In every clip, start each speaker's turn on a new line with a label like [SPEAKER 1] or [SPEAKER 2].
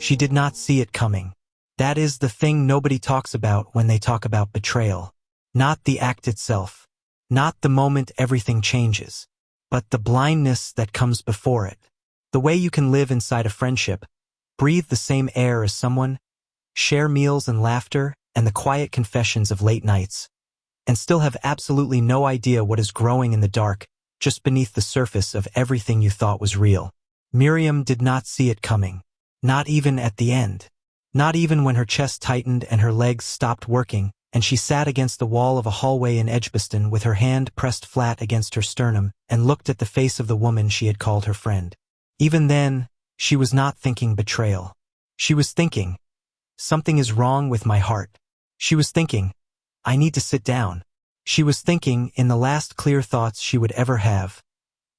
[SPEAKER 1] She did not see it coming. That is the thing nobody talks about when they talk about betrayal. Not the act itself. Not the moment everything changes. But the blindness that comes before it. The way you can live inside a friendship, breathe the same air as someone, share meals and laughter and the quiet confessions of late nights, and still have absolutely no idea what is growing in the dark, just beneath the surface of everything you thought was real. Miriam did not see it coming. Not even at the end. Not even when her chest tightened and her legs stopped working, and she sat against the wall of a hallway in Edgbaston with her hand pressed flat against her sternum and looked at the face of the woman she had called her friend. Even then, she was not thinking betrayal. She was thinking, something is wrong with my heart. She was thinking, I need to sit down. She was thinking, in the last clear thoughts she would ever have,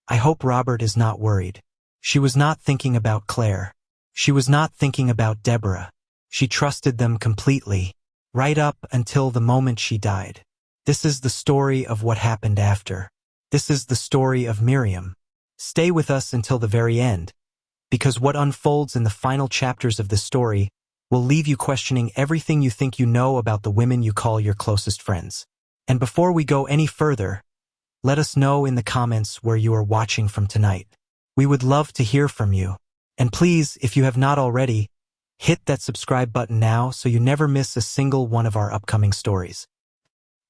[SPEAKER 1] I hope Robert is not worried. She was not thinking about Claire. She was not thinking about Deborah. She trusted them completely, right up until the moment she died. This is the story of what happened after. This is the story of Miriam. Stay with us until the very end, because what unfolds in the final chapters of this story will leave you questioning everything you think you know about the women you call your closest friends. And before we go any further, let us know in the comments where you are watching from tonight. We would love to hear from you. And please, if you have not already, hit that subscribe button now so you never miss a single one of our upcoming stories.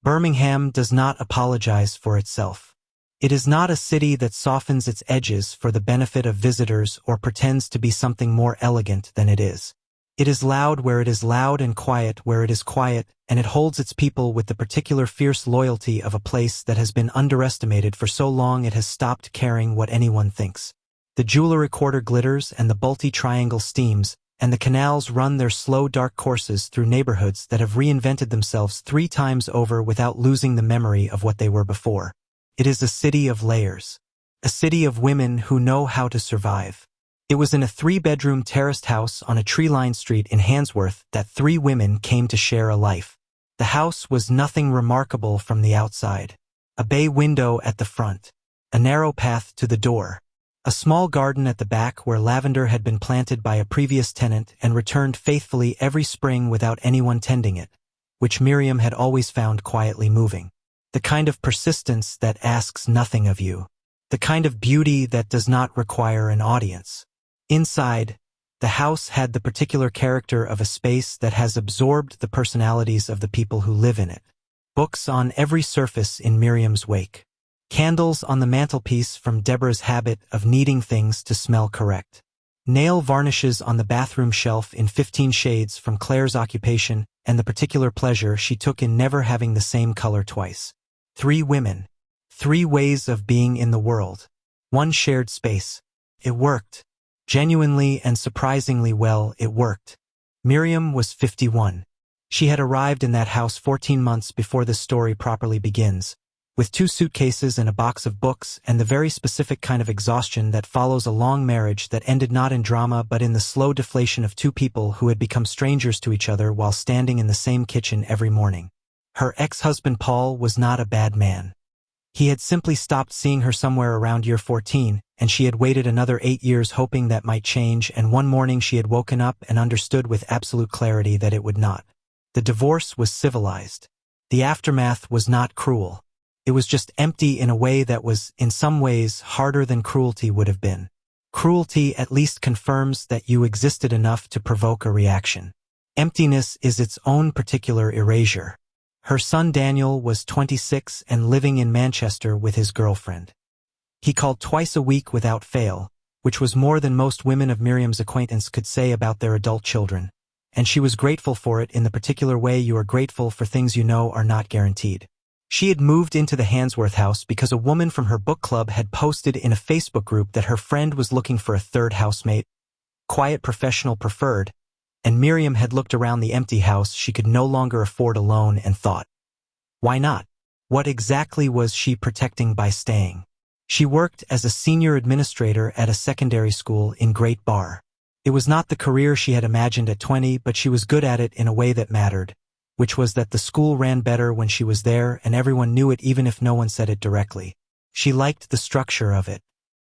[SPEAKER 1] Birmingham does not apologize for itself. It is not a city that softens its edges for the benefit of visitors or pretends to be something more elegant than it is. It is loud where it is loud and quiet where it is quiet, and it holds its people with the particular fierce loyalty of a place that has been underestimated for so long it has stopped caring what anyone thinks. The jeweler quarter glitters and the Balti Triangle steams, and the canals run their slow dark courses through neighborhoods that have reinvented themselves 3 times over without losing the memory of what they were before. It is a city of layers. A city of women who know how to survive. It was in a 3-bedroom terraced house on a tree-lined street in Handsworth that 3 women came to share a life. The house was nothing remarkable from the outside. A bay window at the front. A narrow path to the door. A small garden at the back where lavender had been planted by a previous tenant and returned faithfully every spring without anyone tending it, which Miriam had always found quietly moving. The kind of persistence that asks nothing of you. The kind of beauty that does not require an audience. Inside, the house had the particular character of a space that has absorbed the personalities of the people who live in it. Books on every surface in Miriam's wake. Candles on the mantelpiece from Deborah's habit of needing things to smell correct. Nail varnishes on the bathroom shelf in 15 shades from Claire's occupation and the particular pleasure she took in never having the same color twice. 3 women. 3 ways of being in the world. 1 shared space. It worked. Genuinely and surprisingly well, it worked. Miriam was 51. She had arrived in that house 14 months before the story properly begins, with 2 suitcases and a box of books and the very specific kind of exhaustion that follows a long marriage that ended not in drama but in the slow deflation of 2 people who had become strangers to each other while standing in the same kitchen every morning. Her ex-husband Paul was not a bad man. He had simply stopped seeing her somewhere around year 14, and she had waited another 8 years hoping that might change, and one morning she had woken up and understood with absolute clarity that it would not. The divorce was civilized. The aftermath was not cruel. It was just empty in a way that was, in some ways, harder than cruelty would have been. Cruelty at least confirms that you existed enough to provoke a reaction. Emptiness is its own particular erasure. Her son Daniel was 26 and living in Manchester with his girlfriend. He called twice a week without fail, which was more than most women of Miriam's acquaintance could say about their adult children, and she was grateful for it in the particular way you are grateful for things you know are not guaranteed. She had moved into the Handsworth house because a woman from her book club had posted in a Facebook group that her friend was looking for a 3rd housemate, quiet professional preferred, and Miriam had looked around the empty house she could no longer afford alone and thought, why not? What exactly was she protecting by staying? She worked as a senior administrator at a secondary school in Great Barr. It was not the career she had imagined at 20, but she was good at it in a way that mattered, which was that the school ran better when she was there and everyone knew it even if no one said it directly. She liked the structure of it.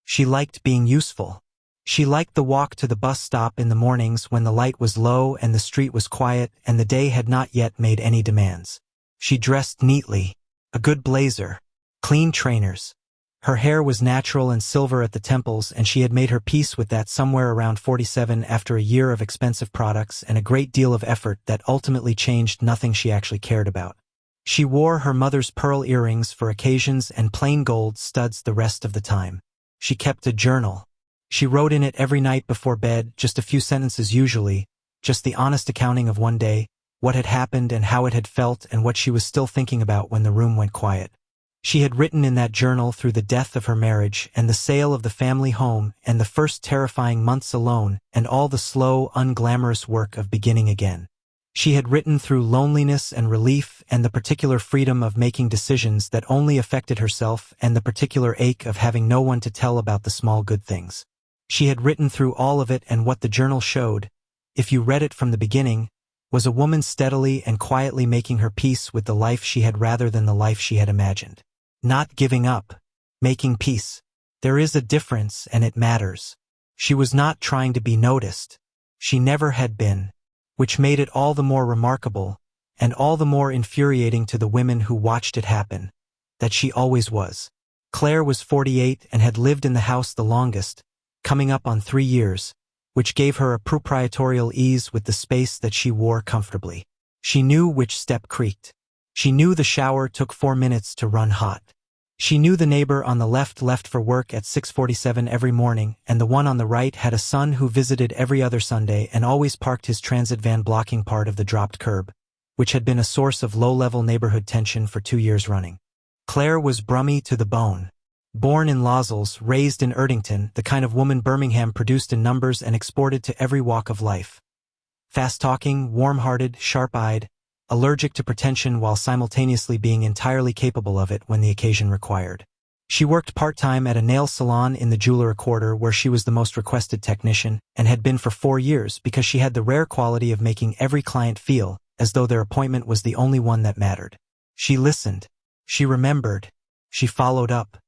[SPEAKER 1] She liked being useful. She liked the walk to the bus stop in the mornings when the light was low and the street was quiet and the day had not yet made any demands. She dressed neatly, a good blazer, clean trainers. Her hair was natural and silver at the temples, and she had made her peace with that somewhere around 47 after a year of expensive products and a great deal of effort that ultimately changed nothing she actually cared about. She wore her mother's pearl earrings for occasions and plain gold studs the rest of the time. She kept a journal. She wrote in it every night before bed, just a few sentences usually, just the honest accounting of one day, what had happened and how it had felt and what she was still thinking about when the room went quiet. She had written in that journal through the death of her marriage and the sale of the family home and the first terrifying months alone and all the slow, unglamorous work of beginning again. She had written through loneliness and relief and the particular freedom of making decisions that only affected herself and the particular ache of having no one to tell about the small good things. She had written through all of it, and what the journal showed, if you read it from the beginning, was a woman steadily and quietly making her peace with the life she had rather than the life she had imagined. Not giving up, making peace. There is a difference, and it matters. She was not trying to be noticed. She never had been, which made it all the more remarkable, and all the more infuriating to the women who watched it happen, that she always was. Claire was 48 and had lived in the house the longest, coming up on 3 years, which gave her a proprietorial ease with the space that she wore comfortably. She knew which step creaked. She knew the shower took 4 minutes to run hot. She knew the neighbor on the left left for work at 6:47 every morning, and the one on the right had a son who visited every other Sunday and always parked his transit van blocking part of the dropped curb, which had been a source of low-level neighborhood tension for 2 years running. Claire was brummy to the bone. Born in Lozells, raised in Erdington, the kind of woman Birmingham produced in numbers and exported to every walk of life. Fast-talking, warm-hearted, sharp-eyed, allergic to pretension while simultaneously being entirely capable of it when the occasion required. She worked part-time at a nail salon in the Jeweler Quarter where she was the most requested technician, and had been for 4 years because she had the rare quality of making every client feel as though their appointment was the only one that mattered. She listened. She remembered. She followed up.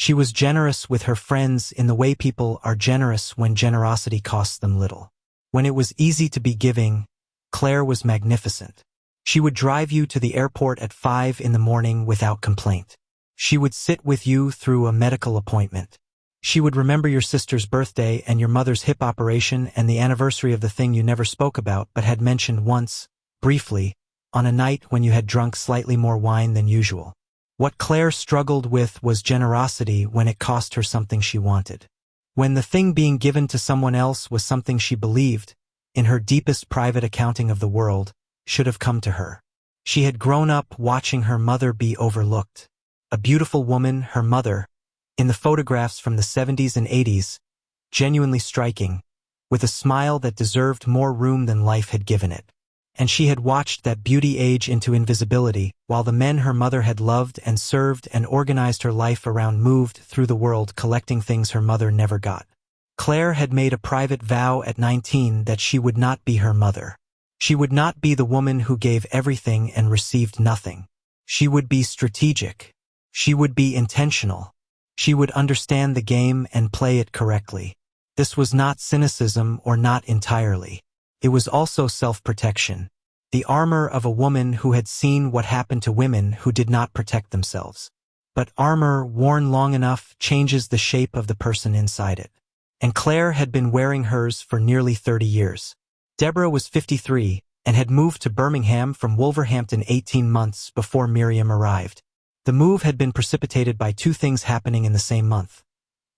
[SPEAKER 1] She was generous with her friends in the way people are generous when generosity costs them little. When it was easy to be giving, Claire was magnificent. She would drive you to the airport at 5 in the morning without complaint. She would sit with you through a medical appointment. She would remember your sister's birthday and your mother's hip operation and the anniversary of the thing you never spoke about but had mentioned once, briefly, on a night when you had drunk slightly more wine than usual. What Claire struggled with was generosity when it cost her something she wanted. When the thing being given to someone else was something she believed, in her deepest private accounting of the world, should have come to her. She had grown up watching her mother be overlooked. A beautiful woman, her mother, in the photographs from the 70s and 80s, genuinely striking, with a smile that deserved more room than life had given it. And she had watched that beauty age into invisibility, while the men her mother had loved and served and organized her life around moved through the world collecting things her mother never got. Claire had made a private vow at 19 that she would not be her mother. She would not be the woman who gave everything and received nothing. She would be strategic. She would be intentional. She would understand the game and play it correctly. This was not cynicism or not entirely. It was also self-protection, the armor of a woman who had seen what happened to women who did not protect themselves. But armor worn long enough changes the shape of the person inside it. And Claire had been wearing hers for nearly 30 years. Deborah was 53 and had moved to Birmingham from Wolverhampton 18 months before Miriam arrived. The move had been precipitated by 2 things happening in the same month: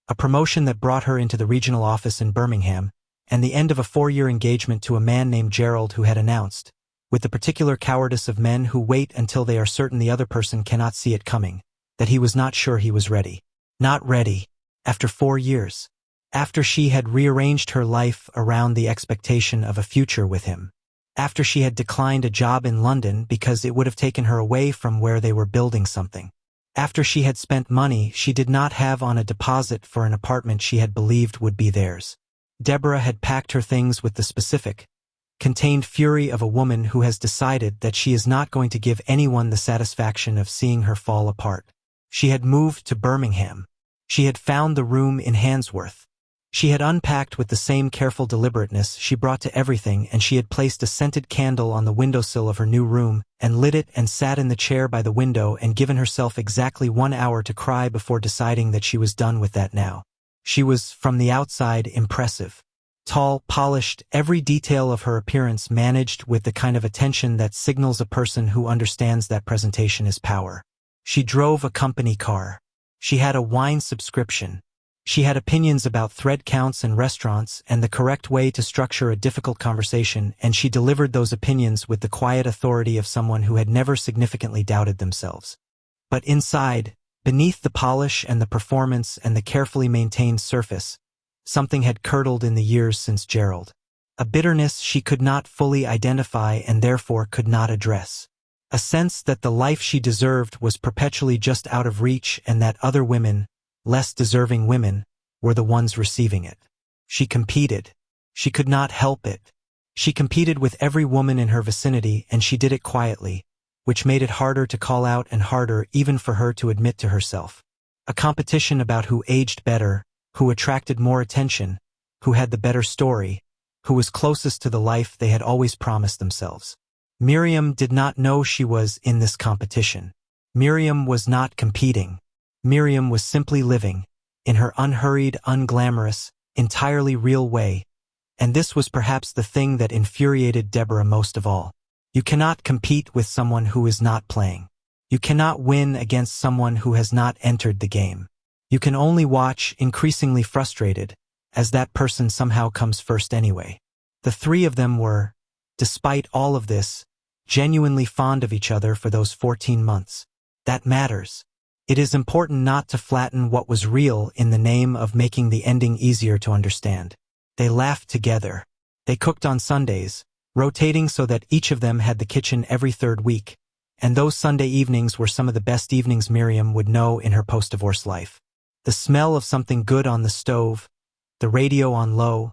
[SPEAKER 1] a promotion that brought her into the regional office in Birmingham, and the end of a 4-year engagement to a man named Gerald who had announced, with the particular cowardice of men who wait until they are certain the other person cannot see it coming, that he was not sure he was ready. Not ready. After 4 years. After she had rearranged her life around the expectation of a future with him. After she had declined a job in London because it would have taken her away from where they were building something. After she had spent money she did not have on a deposit for an apartment she had believed would be theirs. Deborah had packed her things with the specific, contained fury of a woman who has decided that she is not going to give anyone the satisfaction of seeing her fall apart. She had moved to Birmingham. She had found the room in Handsworth. She had unpacked with the same careful deliberateness she brought to everything, and she had placed a scented candle on the windowsill of her new room, and lit it and sat in the chair by the window and given herself exactly 1 hour to cry before deciding that she was done with that now. She was, from the outside, impressive. Tall, polished, every detail of her appearance managed with the kind of attention that signals a person who understands that presentation is power. She drove a company car. She had a wine subscription. She had opinions about thread counts and restaurants and the correct way to structure a difficult conversation, and she delivered those opinions with the quiet authority of someone who had never significantly doubted themselves. But inside, beneath the polish and the performance and the carefully maintained surface, something had curdled in the years since Gerald. A bitterness she could not fully identify and therefore could not address. A sense that the life she deserved was perpetually just out of reach and that other women, less deserving women, were the ones receiving it. She competed. She could not help it. She competed with every woman in her vicinity, and she did it quietly, which made it harder to call out and harder even for her to admit to herself. A competition about who aged better, who attracted more attention, who had the better story, who was closest to the life they had always promised themselves. Miriam did not know she was in this competition. Miriam was not competing. Miriam was simply living, in her unhurried, unglamorous, entirely real way, and this was perhaps the thing that infuriated Deborah most of all. You cannot compete with someone who is not playing. You cannot win against someone who has not entered the game. You can only watch, increasingly frustrated, as that person somehow comes first anyway. The three of them were, despite all of this, genuinely fond of each other for those 14 months. That matters. It is important not to flatten what was real in the name of making the ending easier to understand. They laughed together. They cooked on Sundays, rotating so that each of them had the kitchen every third week, and those Sunday evenings were some of the best evenings Miriam would know in her post-divorce life. The smell of something good on the stove, the radio on low,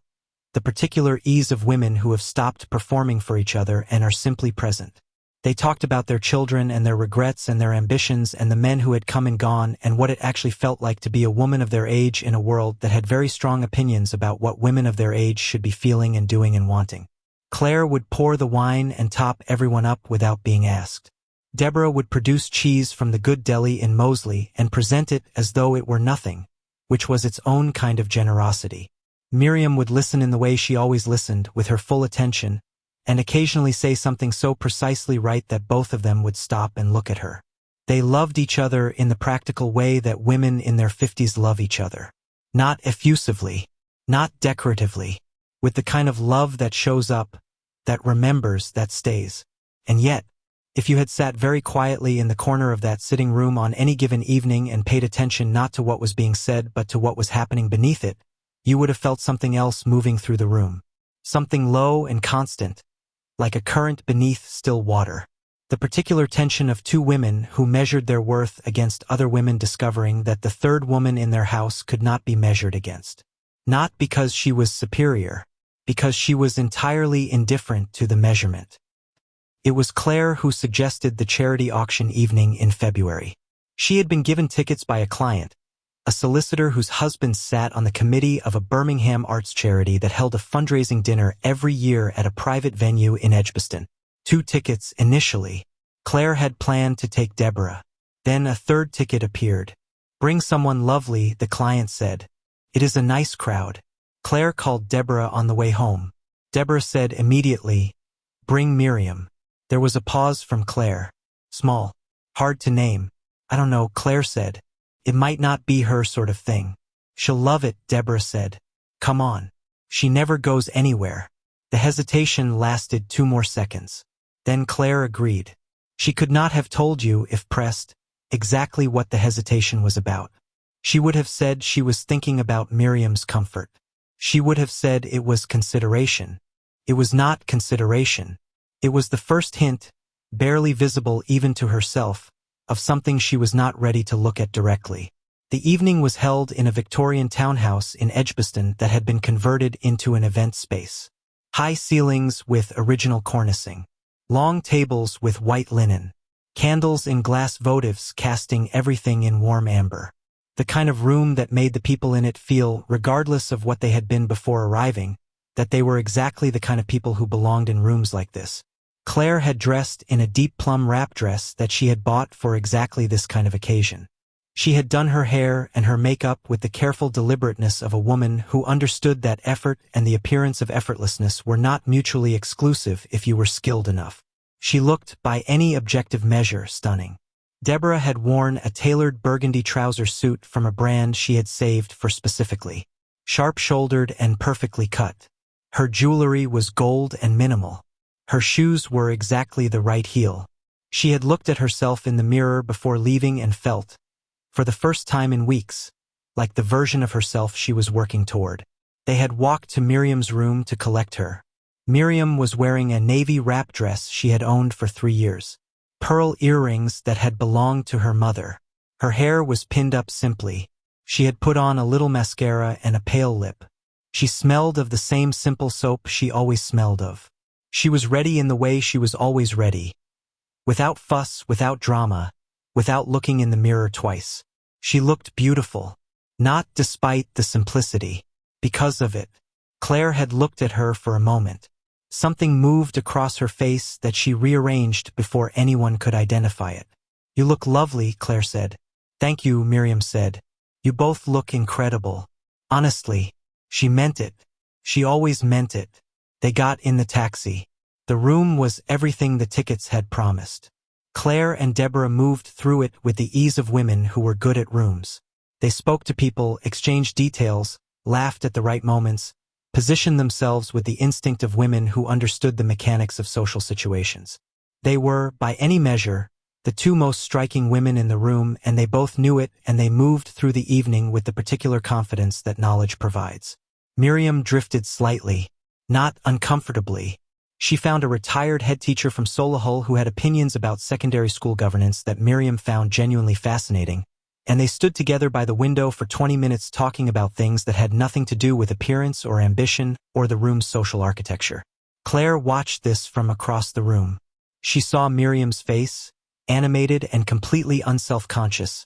[SPEAKER 1] the particular ease of women who have stopped performing for each other and are simply present. They talked about their children and their regrets and their ambitions and the men who had come and gone and what it actually felt like to be a woman of their age in a world that had very strong opinions about what women of their age should be feeling and doing and wanting. Claire would pour the wine and top everyone up without being asked. Deborah would produce cheese from the good deli in Moseley and present it as though it were nothing, which was its own kind of generosity. Miriam would listen in the way she always listened, with her full attention, and occasionally say something so precisely right that both of them would stop and look at her. They loved each other in the practical way that women in their 50s love each other. Not effusively, not decoratively, with the kind of love that shows up, that remembers, that stays. And yet, if you had sat very quietly in the corner of that sitting room on any given evening and paid attention not to what was being said but to what was happening beneath it, you would have felt something else moving through the room. Something low and constant, like a current beneath still water. The particular tension of two women who measured their worth against other women discovering that the third woman in their house could not be measured against. Not because she was superior, because she was entirely indifferent to the measurement. It was Claire who suggested the charity auction evening in February. She had been given tickets by a client, a solicitor whose husband sat on the committee of a Birmingham arts charity that held a fundraising dinner every year at a private venue in Edgbaston. 2 tickets initially. Claire had planned to take Deborah. Then a third ticket appeared. Bring someone lovely, the client said. It is a nice crowd. Claire called Deborah on the way home. Deborah said immediately, bring Miriam. There was a pause from Claire. Small. Hard to name. I don't know, Claire said. It might not be her sort of thing. She'll love it, Deborah said. Come on. She never goes anywhere. The hesitation lasted 2 more seconds. Then Claire agreed. She could not have told you, if pressed, exactly what the hesitation was about. She would have said she was thinking about Miriam's comfort. She would have said it was consideration. It was not consideration. It was the first hint, barely visible even to herself, of something she was not ready to look at directly. The evening was held in a Victorian townhouse in Edgbaston that had been converted into an event space. High ceilings with original cornicing. Long tables with white linen. Candles in glass votives casting everything in warm amber. The kind of room that made the people in it feel, regardless of what they had been before arriving, that they were exactly the kind of people who belonged in rooms like this. Claire had dressed in a deep plum wrap dress that she had bought for exactly this kind of occasion. She had done her hair and her makeup with the careful deliberateness of a woman who understood that effort and the appearance of effortlessness were not mutually exclusive if you were skilled enough. She looked, by any objective measure, stunning. Deborah had worn a tailored burgundy trouser suit from a brand she had saved for specifically. Sharp-shouldered and perfectly cut. Her jewelry was gold and minimal. Her shoes were exactly the right heel. She had looked at herself in the mirror before leaving and felt, for the first time in weeks, like the version of herself she was working toward. They had walked to Miriam's room to collect her. Miriam was wearing a navy wrap dress she had owned for 3 years. Pearl earrings that had belonged to her mother. Her hair was pinned up simply. She had put on a little mascara and a pale lip. She smelled of the same simple soap she always smelled of. She was ready in the way she was always ready. Without fuss, without drama, without looking in the mirror twice. She looked beautiful. Not despite the simplicity. Because of it. Claire had looked at her for a moment. Something moved across her face that she rearranged before anyone could identify it. "You look lovely," Claire said. "Thank you," Miriam said. "You both look incredible." Honestly, she meant it. She always meant it. They got in the taxi. The room was everything the tickets had promised. Claire and Deborah moved through it with the ease of women who were good at rooms. They spoke to people, exchanged details, laughed at the right moments, positioned themselves with the instinct of women who understood the mechanics of social situations. They were, by any measure, the two most striking women in the room, and they both knew it, and they moved through the evening with the particular confidence that knowledge provides. Miriam drifted slightly, not uncomfortably. She found a retired head teacher from Solihull who had opinions about secondary school governance that Miriam found genuinely fascinating, and they stood together by the window for 20 minutes talking about things that had nothing to do with appearance or ambition or the room's social architecture. Claire watched this from across the room. She saw Miriam's face, animated and completely unself-conscious,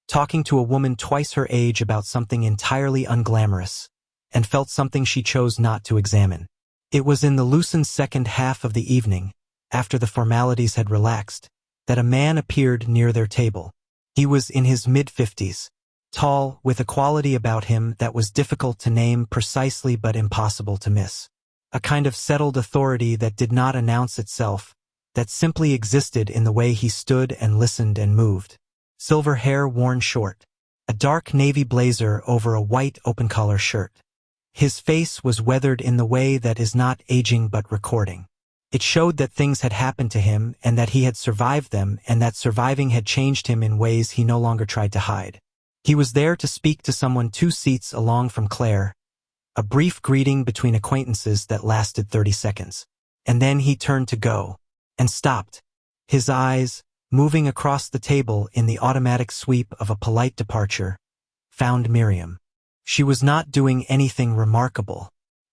[SPEAKER 1] talking to a woman twice her age about something entirely unglamorous, and felt something she chose not to examine. It was in the loosened second half of the evening, after the formalities had relaxed, that a man appeared near their table. He was in his mid-50s, tall, with a quality about him that was difficult to name precisely but impossible to miss. A kind of settled authority that did not announce itself, that simply existed in the way he stood and listened and moved. Silver hair worn short, a dark navy blazer over a white open-collar shirt. His face was weathered in the way that is not aging but recording. It showed that things had happened to him and that he had survived them and that surviving had changed him in ways he no longer tried to hide. He was there to speak to someone 2 seats along from Claire, a brief greeting between acquaintances that lasted 30 seconds. And then he turned to go, and stopped, his eyes, moving across the table in the automatic sweep of a polite departure, found Miriam. She was not doing anything remarkable.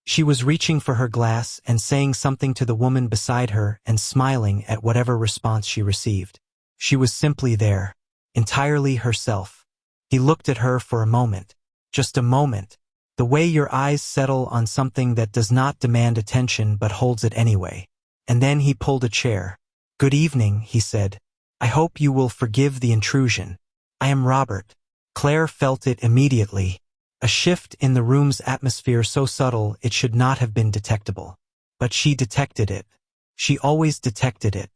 [SPEAKER 1] She was reaching for her glass and saying something to the woman beside her and smiling at whatever response she received. She was simply there, entirely herself. He looked at her for a moment, just a moment, the way your eyes settle on something that does not demand attention but holds it anyway. And then he pulled a chair. "Good evening," he said. "I hope you will forgive the intrusion. I am Robert." Claire felt it immediately. A shift in the room's atmosphere so subtle it should not have been detectable. But she detected it. She always detected it.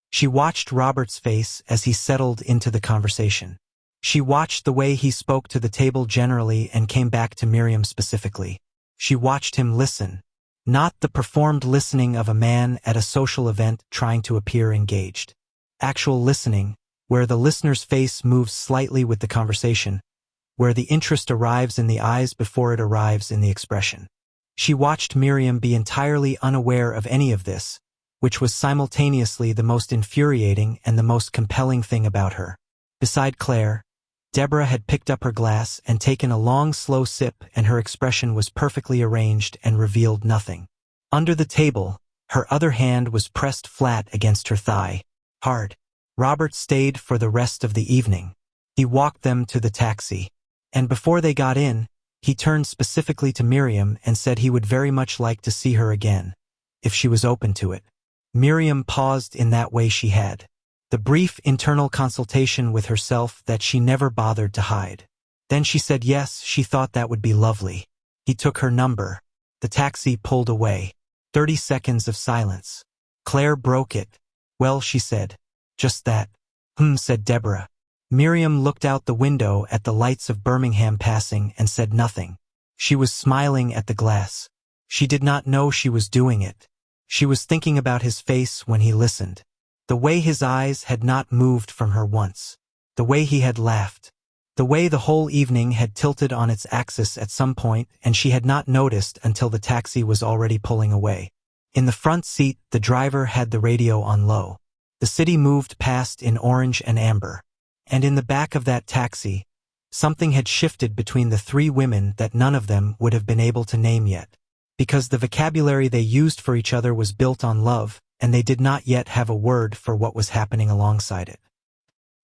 [SPEAKER 1] She watched Robert's face as he settled into the conversation. She watched the way he spoke to the table generally and came back to Miriam specifically. She watched him listen. Not the performed listening of a man at a social event trying to appear engaged. Actual listening, where the listener's face moves slightly with the conversation, where the interest arrives in the eyes before it arrives in the expression. She watched Miriam be entirely unaware of any of this, which was simultaneously the most infuriating and the most compelling thing about her. Beside Claire, Deborah had picked up her glass and taken a long, slow sip, and her expression was perfectly arranged and revealed nothing. Under the table, her other hand was pressed flat against her thigh, hard. Robert stayed for the rest of the evening. He walked them to the taxi. And before they got in, he turned specifically to Miriam and said he would very much like to see her again, if she was open to it. Miriam paused in that way she had. The brief internal consultation with herself that she never bothered to hide. Then she said yes, she thought that would be lovely. He took her number. The taxi pulled away. 30 seconds of silence. Claire broke it. Well, she said. Just that. Said Deborah. Miriam looked out the window at the lights of Birmingham passing and said nothing. She was smiling at the glass. She did not know she was doing it. She was thinking about his face when he listened. The way his eyes had not moved from her once. The way he had laughed. The way the whole evening had tilted on its axis at some point and she had not noticed until the taxi was already pulling away. In the front seat, the driver had the radio on low. The city moved past in orange and amber. And in the back of that taxi, something had shifted between the three women that none of them would have been able to name yet. Because the vocabulary they used for each other was built on love, and they did not yet have a word for what was happening alongside it.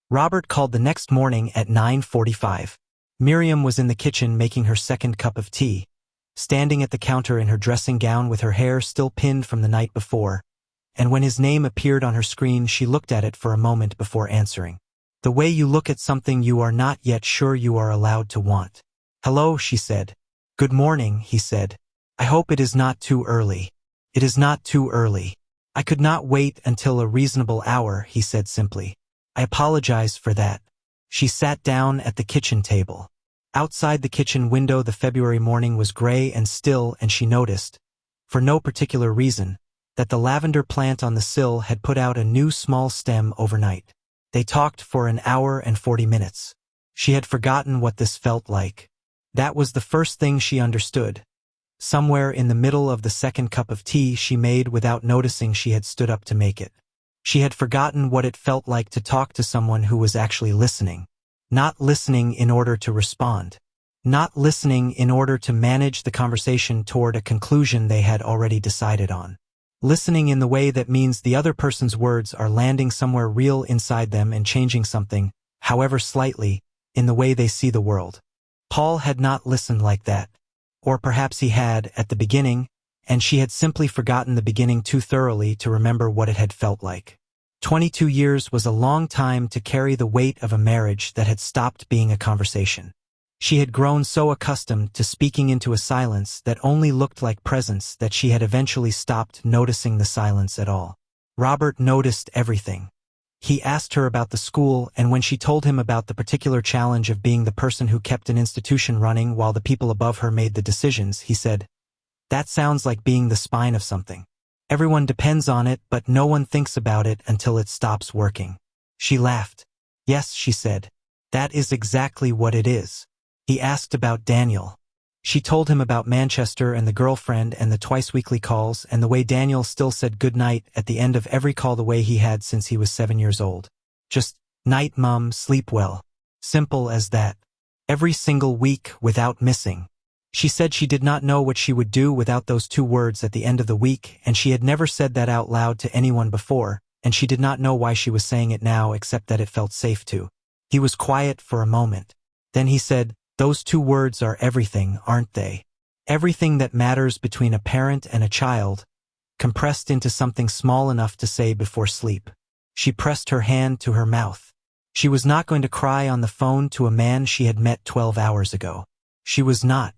[SPEAKER 1] Robert called the next morning at 9:45. Miriam was in the kitchen making her second cup of tea, standing at the counter in her dressing gown with her hair still pinned from the night before, and when his name appeared on her screen she looked at it for a moment before answering. The way you look at something you are not yet sure you are allowed to want. Hello, she said. Good morning, he said. I hope it is not too early. It is not too early. I could not wait until a reasonable hour, he said simply. I apologize for that. She sat down at the kitchen table. Outside the kitchen window the February morning was gray and still and she noticed, for no particular reason, that the lavender plant on the sill had put out a new small stem overnight. They talked for an hour and 40 minutes. She had forgotten what this felt like. That was the first thing she understood. Somewhere in the middle of the second cup of tea she made without noticing she had stood up to make it. She had forgotten what it felt like to talk to someone who was actually listening. Not listening in order to respond. Not listening in order to manage the conversation toward a conclusion they had already decided on. Listening in the way that means the other person's words are landing somewhere real inside them and changing something, however slightly, in the way they see the world. Paul had not listened like that. Or perhaps he had, at the beginning, and she had simply forgotten the beginning too thoroughly to remember what it had felt like. 22 years was a long time to carry the weight of a marriage that had stopped being a conversation. She had grown so accustomed to speaking into a silence that only looked like presence that she had eventually stopped noticing the silence at all. Robert noticed everything. He asked her about the school, and when she told him about the particular challenge of being the person who kept an institution running while the people above her made the decisions, he said, "That sounds like being the spine of something. Everyone depends on it, but no one thinks about it until it stops working." She laughed. "Yes," she said. "That is exactly what it is." He asked about Daniel. She told him about Manchester and the girlfriend and the twice-weekly calls and the way Daniel still said good night at the end of every call the way he had since he was 7 years old. Just, "Night, Mum, sleep well." Simple as that. Every single week without missing. She said she did not know what she would do without those 2 words at the end of the week, and she had never said that out loud to anyone before, and she did not know why she was saying it now except that it felt safe to. He was quiet for a moment. Then he said, "Those 2 words are everything, aren't they? Everything that matters between a parent and a child, compressed into something small enough to say before sleep." She pressed her hand to her mouth. She was not going to cry on the phone to a man she had met 12 hours ago. She was not.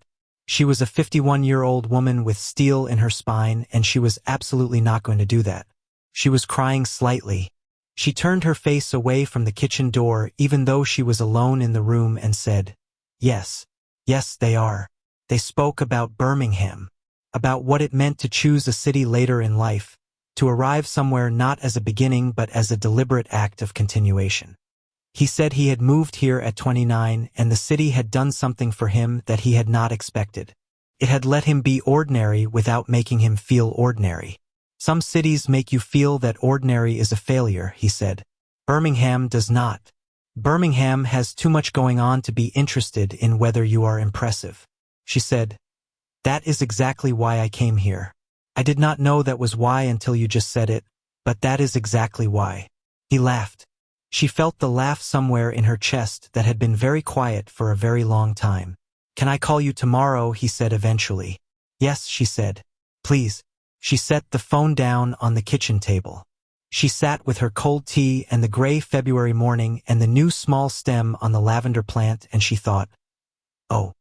[SPEAKER 1] She was a 51-year-old woman with steel in her spine, and she was absolutely not going to do that. She was crying slightly. She turned her face away from the kitchen door even though she was alone in the room and said, "Yes. Yes, they are." They spoke about Birmingham, about what it meant to choose a city later in life, to arrive somewhere not as a beginning but as a deliberate act of continuation. He said he had moved here at 29 and the city had done something for him that he had not expected. It had let him be ordinary without making him feel ordinary. Some cities make you feel that ordinary is a failure, he said. Birmingham does not. Birmingham has too much going on to be interested in whether you are impressive. She said, "That is exactly why I came here. I did not know that was why until you just said it, but that is exactly why." He laughed. She felt the laugh somewhere in her chest that had been very quiet for a very long time. "Can I call you tomorrow?" he said eventually. "Yes," she said. "Please." She set the phone down on the kitchen table. She sat with her cold tea and the gray February morning and the new small stem on the lavender plant, and she thought, oh,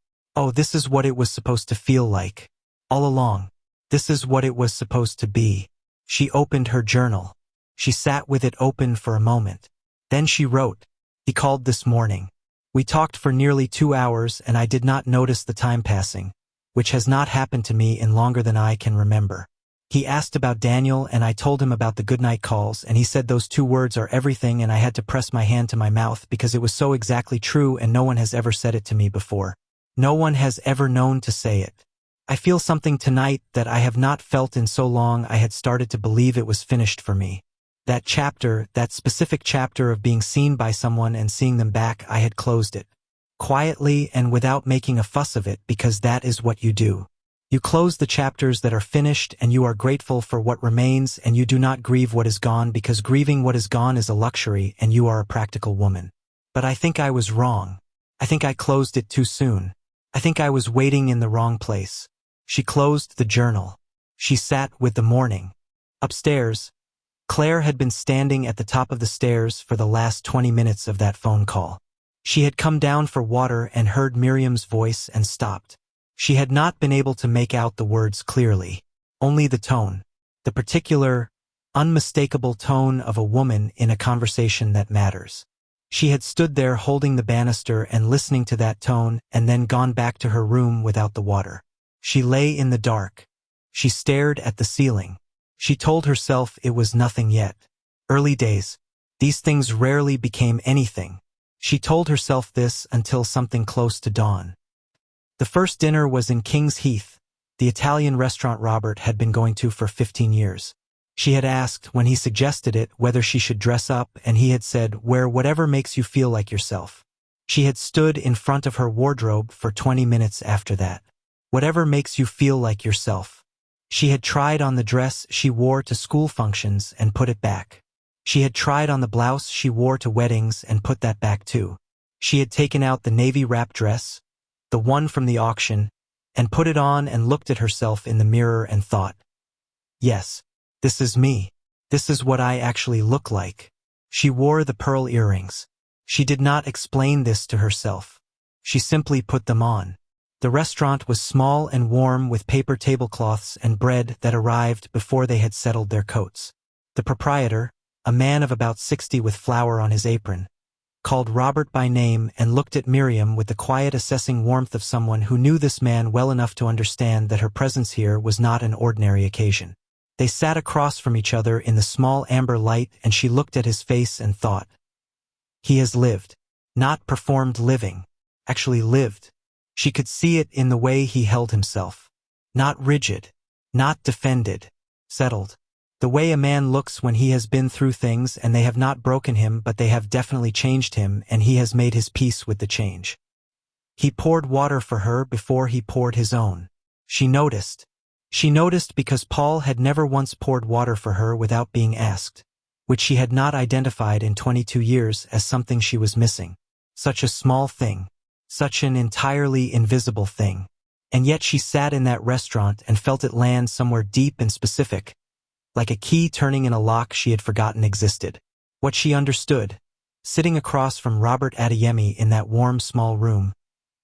[SPEAKER 1] this is what it was supposed to feel like. All along. This is what it was supposed to be. She opened her journal. She sat with it open for a moment. Then she wrote, "He called this morning. We talked for nearly 2 hours and I did not notice the time passing, which has not happened to me in longer than I can remember. He asked about Daniel and I told him about the goodnight calls, and he said those 2 words are everything, and I had to press my hand to my mouth because it was so exactly true and no one has ever said it to me before. No one has ever known to say it. I feel something tonight that I have not felt in so long. I had started to believe it was finished for me. That chapter, that specific chapter of being seen by someone and seeing them back, I had closed it. Quietly and without making a fuss of it, because that is what you do. You close the chapters that are finished and you are grateful for what remains, and you do not grieve what is gone, because grieving what is gone is a luxury and you are a practical woman. But I think I was wrong. I think I closed it too soon. I think I was waiting in the wrong place." She closed the journal. She sat with the morning. Upstairs, Claire had been standing at the top of the stairs for the last 20 minutes of that phone call. She had come down for water and heard Miriam's voice and stopped. She had not been able to make out the words clearly, only the tone, the particular, unmistakable tone of a woman in a conversation that matters. She had stood there holding the banister and listening to that tone, and then gone back to her room without the water. She lay in the dark. She stared at the ceiling. She told herself it was nothing yet. Early days. These things rarely became anything. She told herself this until something close to dawn. The first dinner was in King's Heath, the Italian restaurant Robert had been going to for 15 years. She had asked, when he suggested it, whether she should dress up, and he had said, "Wear whatever makes you feel like yourself." She had stood in front of her wardrobe for 20 minutes after that. Whatever makes you feel like yourself. She had tried on the dress she wore to school functions and put it back. She had tried on the blouse she wore to weddings and put that back too. She had taken out the navy wrap dress, the one from the auction, and put it on and looked at herself in the mirror and thought, "Yes, this is me. This is what I actually look like." She wore the pearl earrings. She did not explain this to herself. She simply put them on. The restaurant was small and warm, with paper tablecloths and bread that arrived before they had settled their coats. The proprietor, a man of about 60 with flour on his apron, called Robert by name and looked at Miriam with the quiet assessing warmth of someone who knew this man well enough to understand that her presence here was not an ordinary occasion. They sat across from each other in the small amber light, and she looked at his face and thought, "He has lived. Not performed living. Actually lived." She could see it in the way he held himself. Not rigid. Not defended. Settled. The way a man looks when he has been through things and they have not broken him, but they have definitely changed him, and he has made his peace with the change. He poured water for her before he poured his own. She noticed. She noticed because Paul had never once poured water for her without being asked, which she had not identified in 22 years as something she was missing. Such a small thing. Such an entirely invisible thing. And yet she sat in that restaurant and felt it land somewhere deep and specific, like a key turning in a lock she had forgotten existed. What she understood, sitting across from Robert Adeyemi in that warm small room,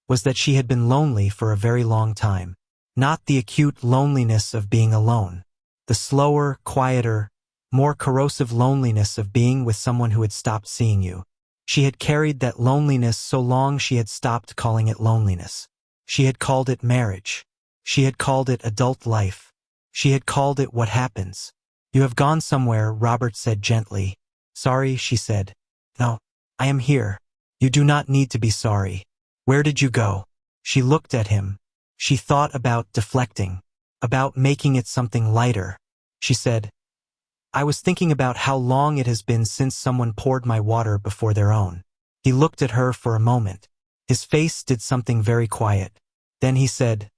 [SPEAKER 1] was that she had been lonely for a very long time. Not the acute loneliness of being alone. The slower, quieter, more corrosive loneliness of being with someone who had stopped seeing you. She had carried that loneliness so long she had stopped calling it loneliness. She had called it marriage. She had called it adult life. She had called it what happens. "You have gone somewhere," Robert said gently. "Sorry," she said. "No, I am here. You do not need to be sorry. Where did you go?" She looked at him. She thought about deflecting, about making it something lighter. She said, "I was thinking about how long it has been since someone poured my water before their own." He looked at her for a moment. His face did something very quiet. Then he said,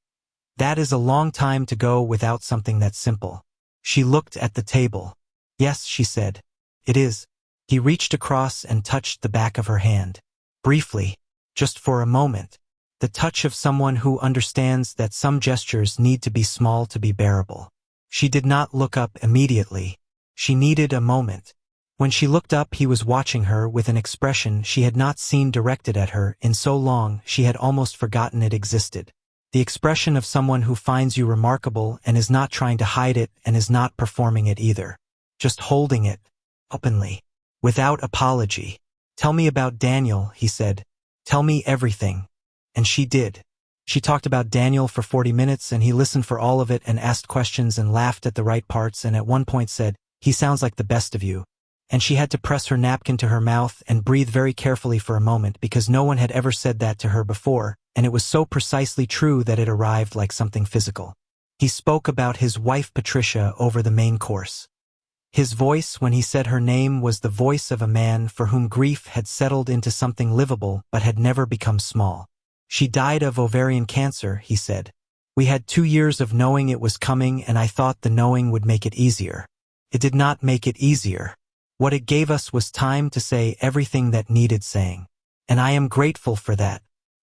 [SPEAKER 1] "That is a long time to go without something that simple." She looked at the table. "Yes," she said. "It is. He reached across and touched the back of her hand. Briefly, just for a moment, the touch of someone who understands that some gestures need to be small to be bearable. She did not look up immediately. She needed a moment. When she looked up, he was watching her with an expression she had not seen directed at her in so long she had almost forgotten it existed. The expression of someone who finds you remarkable and is not trying to hide it and is not performing it either. Just holding it, openly, without apology. "Tell me about Daniel," he said. "Tell me everything." And she did. She talked about Daniel for 40 minutes and he listened for all of it and asked questions and laughed at the right parts and at one point said, "He sounds like the best of you." And she had to press her napkin to her mouth and breathe very carefully for a moment because no one had ever said that to her before, and it was so precisely true that it arrived like something physical. He spoke about his wife Patricia over the main course. His voice when he said her name was the voice of a man for whom grief had settled into something livable but had never become small. "She died of ovarian cancer," he said. "We had 2 years of knowing it was coming and I thought the knowing would make it easier. It did not make it easier. What it gave us was time to say everything that needed saying. And I am grateful for that.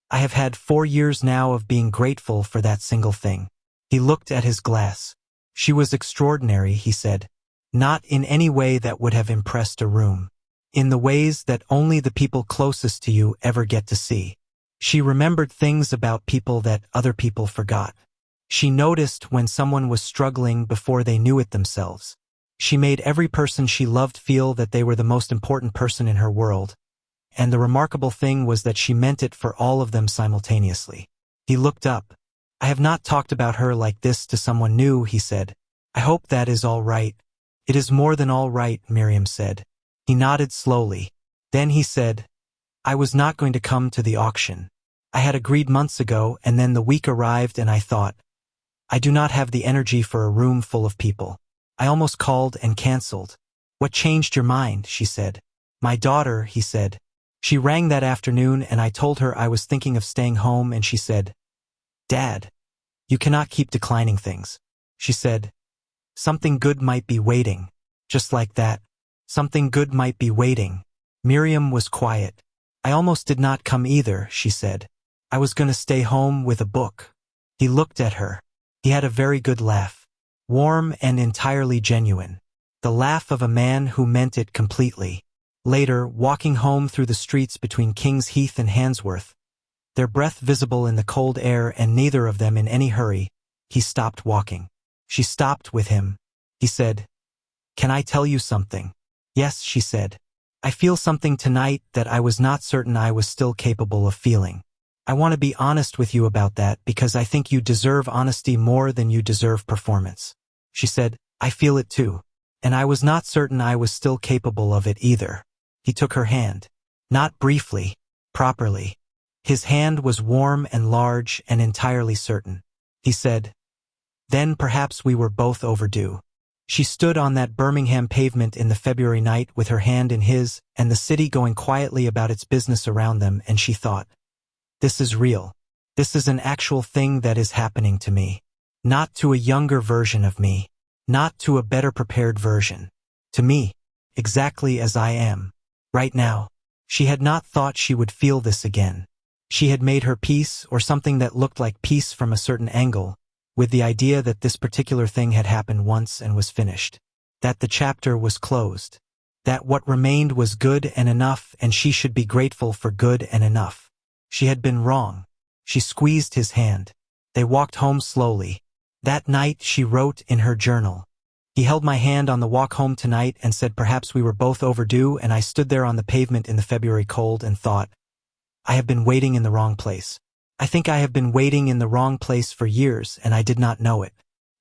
[SPEAKER 1] I have had 4 years now of being grateful for that single thing." He looked at his glass. "She was extraordinary," he said. "Not in any way that would have impressed a room. In the ways that only the people closest to you ever get to see. She remembered things about people that other people forgot. She noticed when someone was struggling before they knew it themselves. She made every person she loved feel that they were the most important person in her world. And the remarkable thing was that she meant it for all of them simultaneously." He looked up. "I have not talked about her like this to someone new," he said. "I hope that is all right." "It is more than all right," Miriam said. He nodded slowly. Then he said, "I was not going to come to the auction. I had agreed months ago and then the week arrived and I thought, I do not have the energy for a room full of people. I almost called and canceled." "What changed your mind?" she said. "My daughter," he said. "She rang that afternoon and I told her I was thinking of staying home and she said, 'Dad, you cannot keep declining things.' She said, 'Something good might be waiting.' Just like that. Something good might be waiting." Miriam was quiet. "I almost did not come either," she said. "I was going to stay home with a book." He looked at her. He had a very good laugh. Warm and entirely genuine. The laugh of a man who meant it completely. Later, walking home through the streets between King's Heath and Handsworth, their breath visible in the cold air and neither of them in any hurry, he stopped walking. She stopped with him. He said, "Can I tell you something?" "Yes," she said. "I feel something tonight that I was not certain I was still capable of feeling. I want to be honest with you about that because I think you deserve honesty more than you deserve performance." She said, "I feel it too. And I was not certain I was still capable of it either." He took her hand. Not briefly, properly. His hand was warm and large and entirely certain. He said, "Then perhaps we were both overdue." She stood on that Birmingham pavement in the February night with her hand in his and the city going quietly about its business around them, and she thought, "This is real. This is an actual thing that is happening to me. Not to a younger version of me. Not to a better prepared version. To me, exactly as I am. Right now." She had not thought she would feel this again. She had made her peace, or something that looked like peace from a certain angle, with the idea that this particular thing had happened once and was finished. That the chapter was closed. That what remained was good and enough and she should be grateful for good and enough. She had been wrong. She squeezed his hand. They walked home slowly. That night she wrote in her journal, "He held my hand on the walk home tonight and said perhaps we were both overdue, and I stood there on the pavement in the February cold and thought, I have been waiting in the wrong place. I think I have been waiting in the wrong place for years and I did not know it.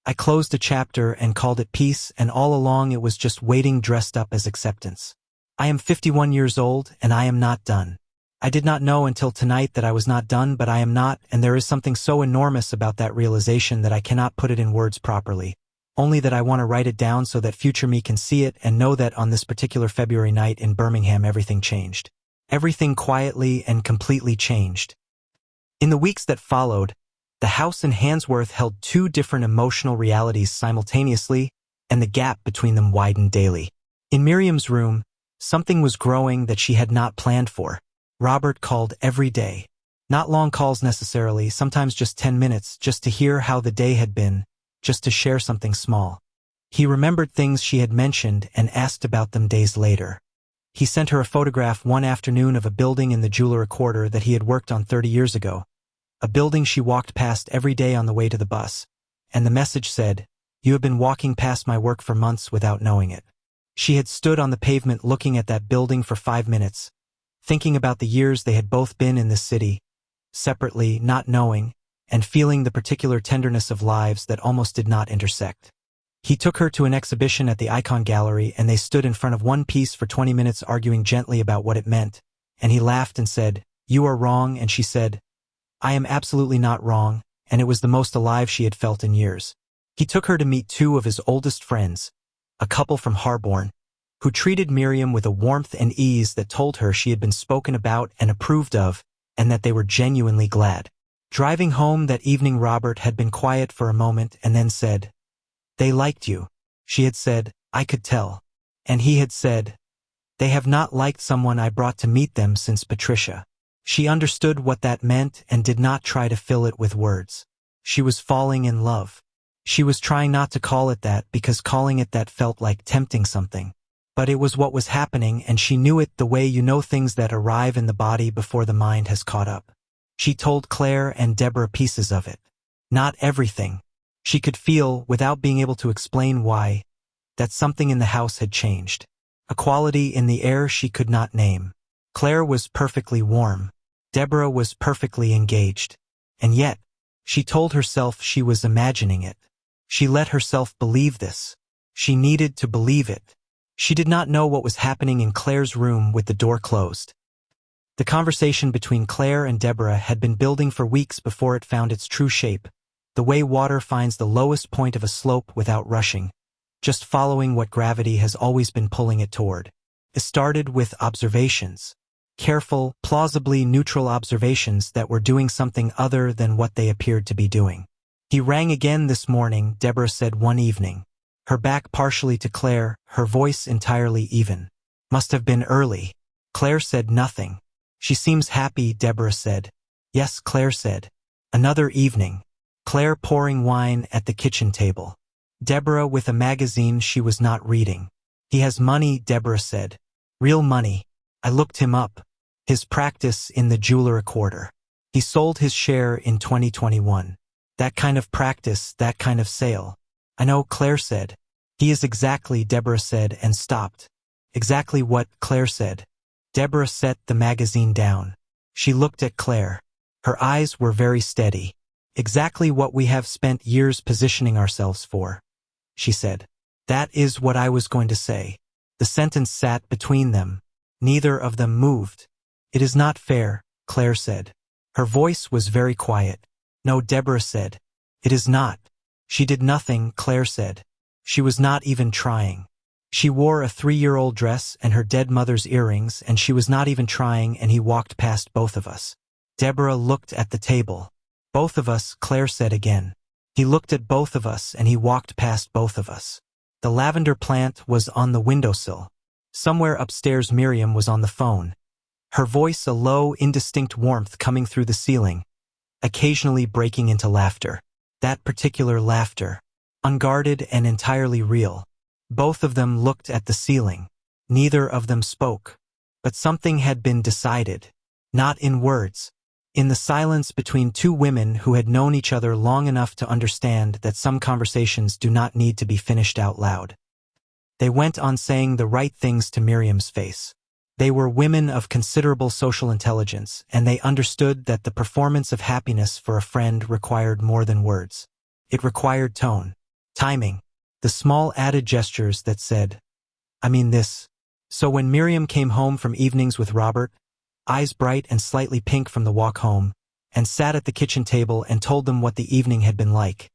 [SPEAKER 1] I closed a chapter and called it peace, and all along it was just waiting dressed up as acceptance. I am 51 years old and I am not done. I did not know until tonight that I was not done, but I am not, and there is something so enormous about that realization that I cannot put it in words properly. Only that I want to write it down so that future me can see it and know that on this particular February night in Birmingham everything changed. Everything quietly and completely changed." In the weeks that followed, the house in Handsworth held 2 different emotional realities simultaneously, and the gap between them widened daily. In Miriam's room, Something was growing that she had not planned for. Robert called every day. Not long calls necessarily, sometimes just 10 minutes, just to hear how the day had been, just to share something small. He remembered things she had mentioned and asked about them days later. He sent her a photograph one afternoon of a building in the Jewelry Quarter that he had worked on 30 years ago, a building she walked past every day on the way to the bus, and the message said, "You have been walking past my work for months without knowing it." She had stood on the pavement looking at that building for 5 minutes, thinking about the years they had both been in this city, separately, not knowing, and feeling the particular tenderness of lives that almost did not intersect. He took her to an exhibition at the Icon Gallery, and they stood in front of one piece for 20 minutes arguing gently about what it meant, and he laughed and said, "You are wrong," and she said, "I am absolutely not wrong," and it was the most alive she had felt in years. He took her to meet two of his oldest friends, a couple from Harborne, who treated Miriam with a warmth and ease that told her she had been spoken about and approved of, and that they were genuinely glad. Driving home that evening, Robert had been quiet for a moment and then said, "They liked you." She had said, "I could tell." And he had said, "They have not liked someone I brought to meet them since Patricia." She understood what that meant and did not try to fill it with words. She was falling in love. She was trying not to call it that because calling it that felt like tempting something. But it was what was happening, and she knew it the way you know things that arrive in the body before the mind has caught up. She told Claire and Deborah pieces of it. Not everything. She could feel, without being able to explain why, that something in the house had changed. A quality in the air she could not name. Claire was perfectly warm. Deborah was perfectly engaged. And yet, she told herself she was imagining it. She let herself believe this. She needed to believe it. She did not know what was happening in Claire's room with the door closed. The conversation between Claire and Deborah had been building for weeks before it found its true shape, the way water finds the lowest point of a slope without rushing, just following what gravity has always been pulling it toward. It started with observations. Careful, plausibly neutral observations that were doing something other than what they appeared to be doing. "He rang again this morning," Deborah said one evening, her back partially to Claire, her voice entirely even. "Must have been early." Claire said nothing. "She seems happy," Deborah said. "Yes," Claire said. Another evening. Claire pouring wine at the kitchen table. Deborah with a magazine she was not reading. "He has money," Deborah said. "Real money. I looked him up. His practice in the Jewelry Quarter. He sold his share in 2021. That kind of practice, that kind of sale." "I know," Claire said. "He is exactly," Deborah said and stopped. "Exactly what?" Claire said. Deborah set the magazine down. She looked at Claire. Her eyes were very steady. "Exactly what we have spent years positioning ourselves for," she said. "That is what I was going to say." The sentence sat between them. Neither of them moved. "It is not fair," Claire said. Her voice was very quiet. "No," Deborah said. "It is not." She did nothing, Claire said. She was not even trying. She wore a 3-year-old dress and her dead mother's earrings, and she was not even trying, and he walked past both of us. Deborah looked at the table. "Both of us," Claire said again. "He looked at both of us and he walked past both of us." The lavender plant was on the windowsill. Somewhere upstairs Miriam was on the phone. Her voice a low, indistinct warmth coming through the ceiling, occasionally breaking into laughter. That particular laughter. Unguarded and entirely real. Both of them looked at the ceiling. Neither of them spoke. But something had been decided. Not in words. In the silence between two women who had known each other long enough to understand that some conversations do not need to be finished out loud. They went on saying the right things to Miriam's face. They were women of considerable social intelligence, and they understood that the performance of happiness for a friend required more than words. It required tone, timing, the small added gestures that said, "I mean this." So when Miriam came home from evenings with Robert, eyes bright and slightly pink from the walk home, and sat at the kitchen table and told them what the evening had been like,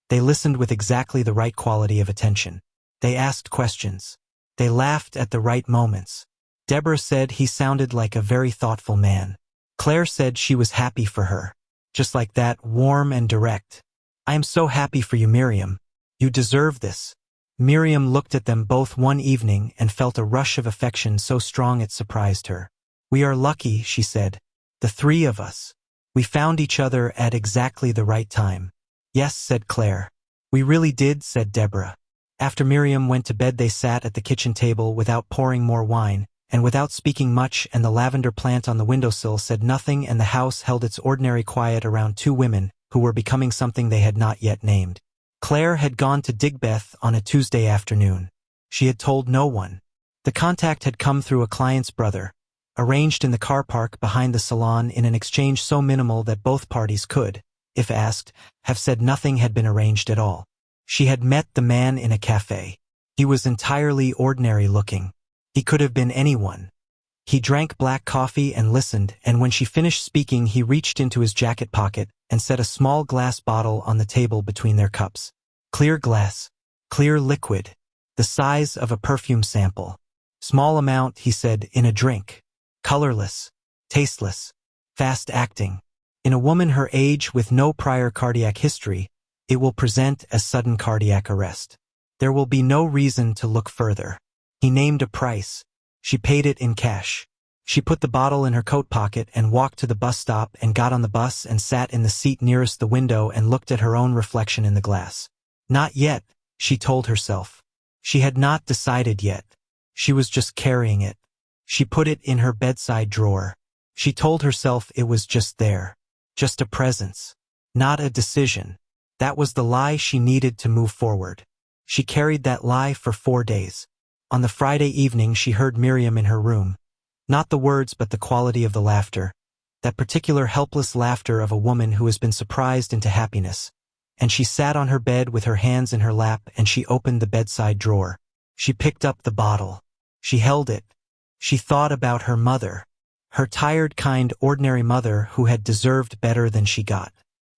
[SPEAKER 1] they listened with exactly the right quality of attention. They asked questions. They laughed at the right moments. Deborah said he sounded like a very thoughtful man. Claire said she was happy for her. Just like that, warm and direct. "I am so happy for you, Miriam. You deserve this." Miriam looked at them both one evening and felt a rush of affection so strong it surprised her. "We are lucky," she said. "The three of us. We found each other at exactly the right time." "Yes," said Claire. "We really did," said Deborah. After Miriam went to bed they sat at the kitchen table without pouring more wine, and without speaking much, and the lavender plant on the windowsill said nothing, and the house held its ordinary quiet around two women who were becoming something they had not yet named. Claire had gone to Digbeth on a Tuesday afternoon. She had told no one. The contact had come through a client's brother, arranged in the car park behind the salon in an exchange so minimal that both parties could, if asked, have said nothing had been arranged at all. She had met the man in a cafe. He was entirely ordinary looking. He could have been anyone. He drank black coffee and listened, and when she finished speaking he reached into his jacket pocket and set a small glass bottle on the table between their cups. Clear glass. Clear liquid. The size of a perfume sample. "Small amount," he said, "in a drink. Colorless. Tasteless. Fast-acting. In a woman her age with no prior cardiac history, it will present as sudden cardiac arrest. There will be no reason to look further." He named a price. She paid it in cash. She put the bottle in her coat pocket and walked to the bus stop and got on the bus and sat in the seat nearest the window and looked at her own reflection in the glass. Not yet, she told herself. She had not decided yet. She was just carrying it. She put it in her bedside drawer. She told herself it was just there. Just a presence. Not a decision. That was the lie she needed to move forward. She carried that lie for 4 days. On the Friday evening she heard Miriam in her room. Not the words but the quality of the laughter. That particular helpless laughter of a woman who has been surprised into happiness. And she sat on her bed with her hands in her lap and she opened the bedside drawer. She picked up the bottle. She held it. She thought about her mother. Her tired, kind, ordinary mother who had deserved better than she got.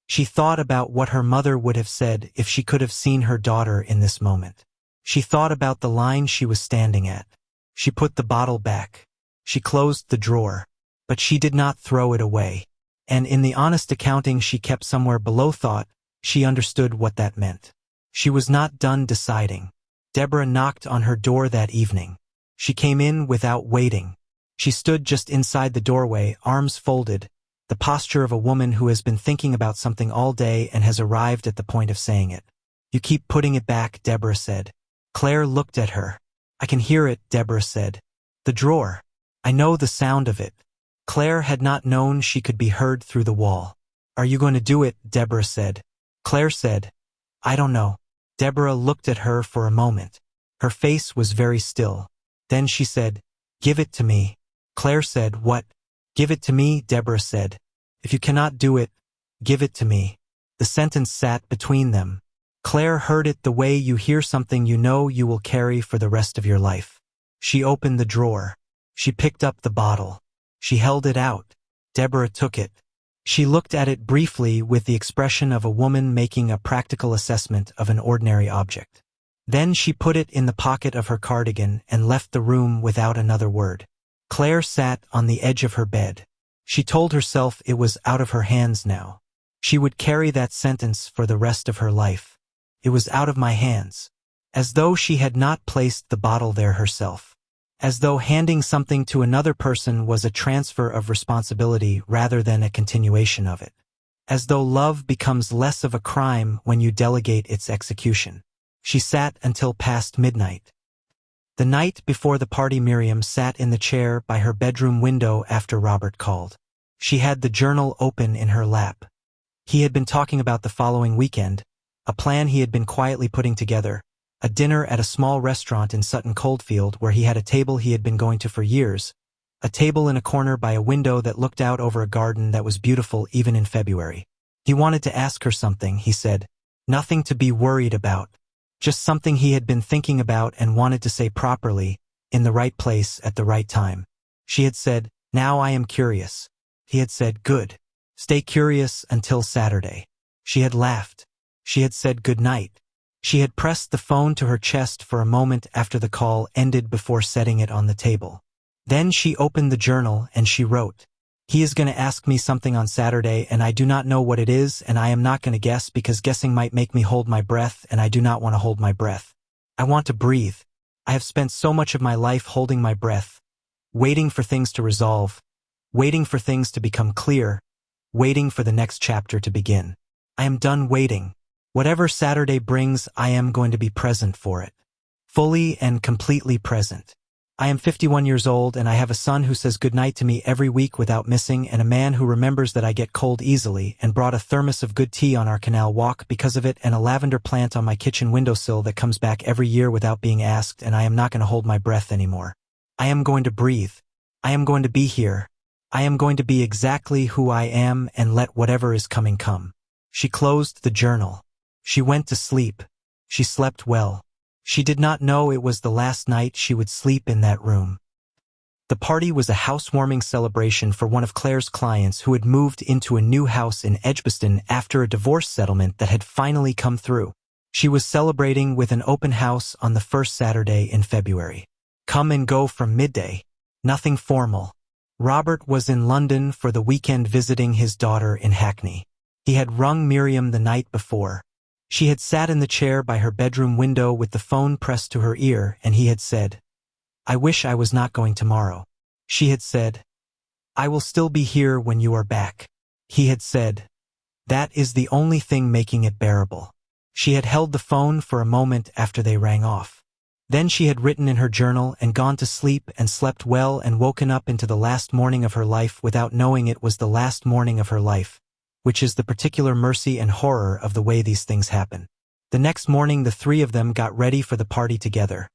[SPEAKER 1] She thought about what her mother would have said if she could have seen her daughter in this moment. She thought about the line she was standing at. She put the bottle back. She closed the drawer. But she did not throw it away. And in the honest accounting she kept somewhere below thought, she understood what that meant. She was not done deciding. Deborah knocked on her door that evening. She came in without waiting. She stood just inside the doorway, arms folded, the posture of a woman who has been thinking about something all day and has arrived at the point of saying it. "You keep putting it back," Deborah said. Claire looked at her. "I can hear it," Deborah said. "The drawer. I know the sound of it." Claire had not known she could be heard through the wall. "Are you going to do it?" Deborah said. Claire said, "I don't know." Deborah looked at her for a moment. Her face was very still. Then she said, "Give it to me." Claire said, "What?" "Give it to me," Deborah said. "If you cannot do it, give it to me." The sentence sat between them. Claire heard it the way you hear something you know you will carry for the rest of your life. She opened the drawer. She picked up the bottle. She held it out. Deborah took it. She looked at it briefly with the expression of a woman making a practical assessment of an ordinary object. Then she put it in the pocket of her cardigan and left the room without another word. Claire sat on the edge of her bed. She told herself it was out of her hands now. She would carry that sentence for the rest of her life. It was out of my hands. As though she had not placed the bottle there herself. As though handing something to another person was a transfer of responsibility rather than a continuation of it. As though love becomes less of a crime when you delegate its execution. She sat until past midnight. The night before the party Miriam sat in the chair by her bedroom window after Robert called. She had the journal open in her lap. He had been talking about the following weekend, a plan he had been quietly putting together, a dinner at a small restaurant in Sutton Coldfield where he had a table he had been going to for years, a table in a corner by a window that looked out over a garden that was beautiful even in February. He wanted to ask her something, he said. Nothing to be worried about. Just something he had been thinking about and wanted to say properly, in the right place at the right time. She had said, "Now I am curious." He had said, "Good. Stay curious until Saturday." She had laughed. She had said good night. She had pressed the phone to her chest for a moment after the call ended before setting it on the table. Then she opened the journal and she wrote, "He is going to ask me something on Saturday and I do not know what it is and I am not going to guess because guessing might make me hold my breath and I do not want to hold my breath. I want to breathe. I have spent so much of my life holding my breath, waiting for things to resolve, waiting for things to become clear, waiting for the next chapter to begin. I am done waiting. Whatever Saturday brings, I am going to be present for it. Fully and completely present. I am 51 years old and I have a son who says goodnight to me every week without missing, and a man who remembers that I get cold easily and brought a thermos of good tea on our canal walk because of it, and a lavender plant on my kitchen windowsill that comes back every year without being asked, and I am not going to hold my breath anymore. I am going to breathe. I am going to be here. I am going to be exactly who I am and let whatever is coming come. She closed the journal. She went to sleep. She slept well. She did not know it was the last night she would sleep in that room. The party was a housewarming celebration for one of Claire's clients who had moved into a new house in Edgbaston after a divorce settlement that had finally come through. She was celebrating with an open house on the first Saturday in February. Come and go from midday. Nothing formal. Robert was in London for the weekend visiting his daughter in Hackney. He had rung Miriam the night before. She had sat in the chair by her bedroom window with the phone pressed to her ear, and he had said, "I wish I was not going tomorrow." She had said, "I will still be here when you are back." He had said, "That is the only thing making it bearable." She had held the phone for a moment after they rang off. Then she had written in her journal and gone to sleep and slept well and woken up into the last morning of her life without knowing it was the last morning of her life, which is the particular mercy and horror of the way these things happen. The next morning the three of them got ready for the party together,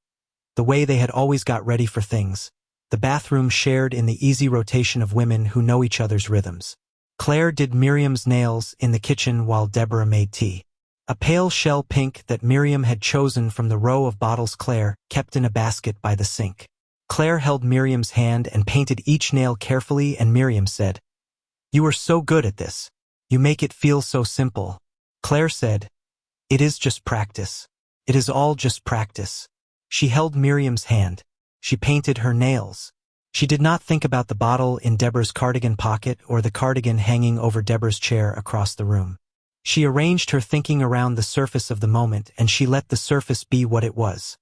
[SPEAKER 1] the way they had always got ready for things, the bathroom shared in the easy rotation of women who know each other's rhythms. Claire did Miriam's nails in the kitchen while Deborah made tea. A pale shell pink that Miriam had chosen from the row of bottles Claire kept in a basket by the sink. Claire held Miriam's hand and painted each nail carefully, and Miriam said, "You are so good at this. You make it feel so simple." Claire said, "It is just practice. It is all just practice." She held Miriam's hand. She painted her nails. She did not think about the bottle in Deborah's cardigan pocket or the cardigan hanging over Deborah's chair across the room. She arranged her thinking around the surface of the moment, and she let the surface be what it was.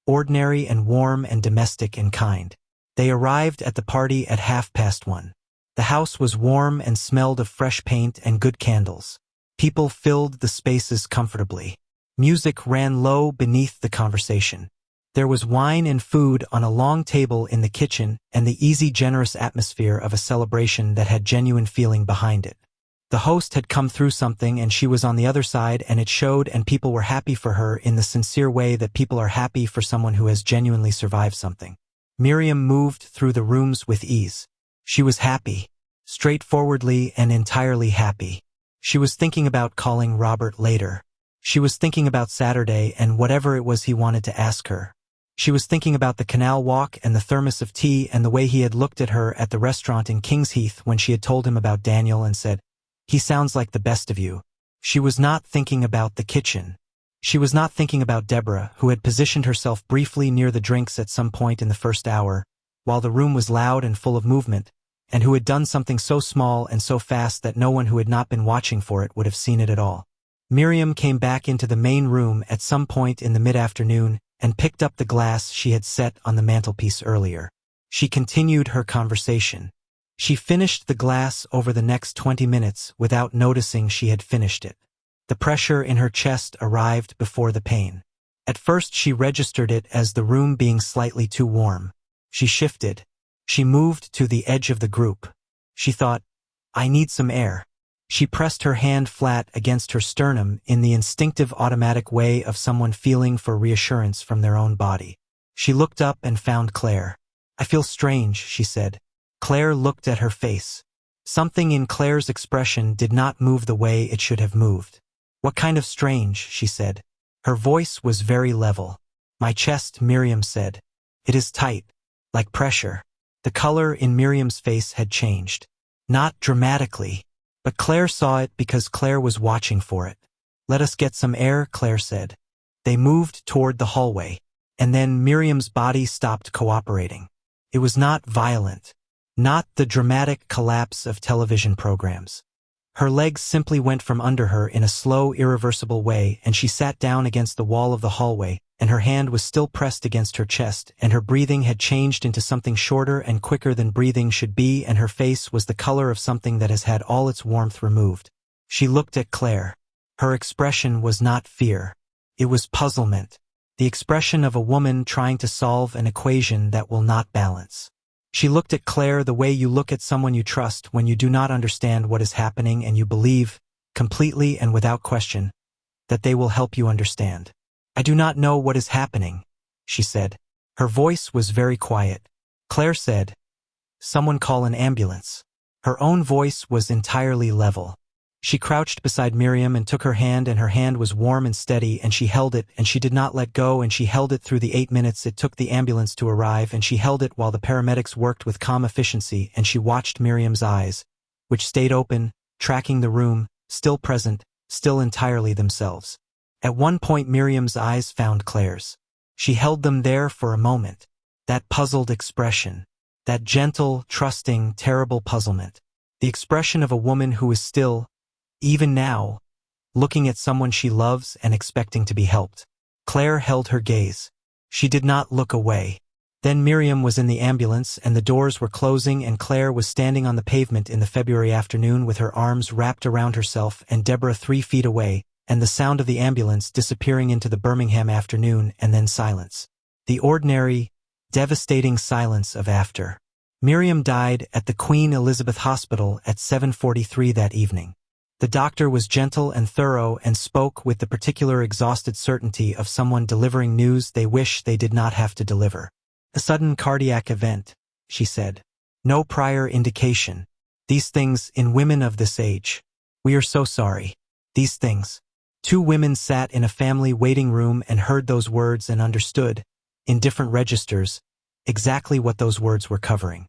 [SPEAKER 1] Ordinary and warm and domestic and kind. They arrived at the party at 1:30. The house was warm and smelled of fresh paint and good candles. People filled the spaces comfortably. Music ran low beneath the conversation. There was wine and food on a long table in the kitchen, and the easy, generous atmosphere of a celebration that had genuine feeling behind it. The host had come through something and she was on the other side, and it showed, and people were happy for her in the sincere way that people are happy for someone who has genuinely survived something. Miriam moved through the rooms with ease. She was happy, straightforwardly and entirely happy. She was thinking about calling Robert later. She was thinking about Saturday and whatever it was he wanted to ask her. She was thinking about the canal walk and the thermos of tea and the way he had looked at her at the restaurant in King's Heath when she had told him about Daniel and said, "He sounds like the best of you." She was not thinking about the kitchen. She was not thinking about Deborah, who had positioned herself briefly near the drinks at some point in the first hour, while the room was loud and full of movement, and who had done something so small and so fast that no one who had not been watching for it would have seen it at all. Miriam came back into the main room at some point in the mid-afternoon and picked up the glass she had set on the mantelpiece earlier. She continued her conversation. She finished the glass over the next 20 minutes without noticing she had finished it. The pressure in her chest arrived before the pain. At first she registered it as the room being slightly too warm. She shifted. She moved to the edge of the group. She thought, "I need some air." She pressed her hand flat against her sternum in the instinctive automatic way of someone feeling for reassurance from their own body. She looked up and found Claire. "I feel strange," she said. Claire looked at her face. Something in Claire's expression did not move the way it should have moved. "What kind of strange?" she said. Her voice was very level. "My chest," Miriam said. "It is tight, like pressure." The color in Miriam's face had changed. Not dramatically, but Claire saw it because Claire was watching for it. "Let us get some air," Claire said. They moved toward the hallway, and then Miriam's body stopped cooperating. It was not violent. Not the dramatic collapse of television programs. Her legs simply went from under her in a slow, irreversible way, and she sat down against the wall of the hallway, and her hand was still pressed against her chest, and her breathing had changed into something shorter and quicker than breathing should be, and her face was the color of something that has had all its warmth removed. She looked at Claire. Her expression was not fear. It was puzzlement. The expression of a woman trying to solve an equation that will not balance. She looked at Claire the way you look at someone you trust when you do not understand what is happening and you believe, completely and without question, that they will help you understand. "I do not know what is happening," she said. Her voice was very quiet. Claire said, "Someone call an ambulance." Her own voice was entirely level. She crouched beside Miriam and took her hand, and her hand was warm and steady, and she held it, and she did not let go, and she held it through the 8 minutes it took the ambulance to arrive, and she held it while the paramedics worked with calm efficiency, and she watched Miriam's eyes, which stayed open, tracking the room, still present, still entirely themselves. At one point Miriam's eyes found Claire's. She held them there for a moment. That puzzled expression. That gentle, trusting, terrible puzzlement. The expression of a woman who is still, even now, looking at someone she loves and expecting to be helped. Claire held her gaze. She did not look away. Then Miriam was in the ambulance and the doors were closing, and Claire was standing on the pavement in the February afternoon with her arms wrapped around herself and Deborah 3 feet away, and the sound of the ambulance disappearing into the Birmingham afternoon, and then silence. The ordinary, devastating silence of after. Miriam died at the Queen Elizabeth Hospital at 7:43 that evening. The doctor was gentle and thorough and spoke with the particular exhausted certainty of someone delivering news they wish they did not have to deliver. "A sudden cardiac event," she said. "No prior indication. These things in women of this age. We are so sorry. These things." 2 women sat in a family waiting room and heard those words and understood, in different registers, exactly what those words were covering.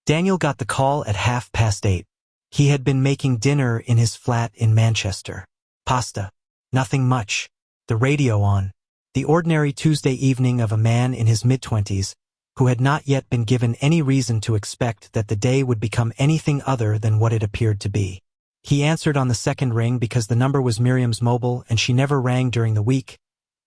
[SPEAKER 1] Daniel got the call at 8:30. He had been making dinner in his flat in Manchester. Pasta. Nothing much. The radio on. The ordinary Tuesday evening of a man in his mid-20s, who had not yet been given any reason to expect that the day would become anything other than what it appeared to be. He answered on the second ring because the number was Miriam's mobile and she never rang during the week.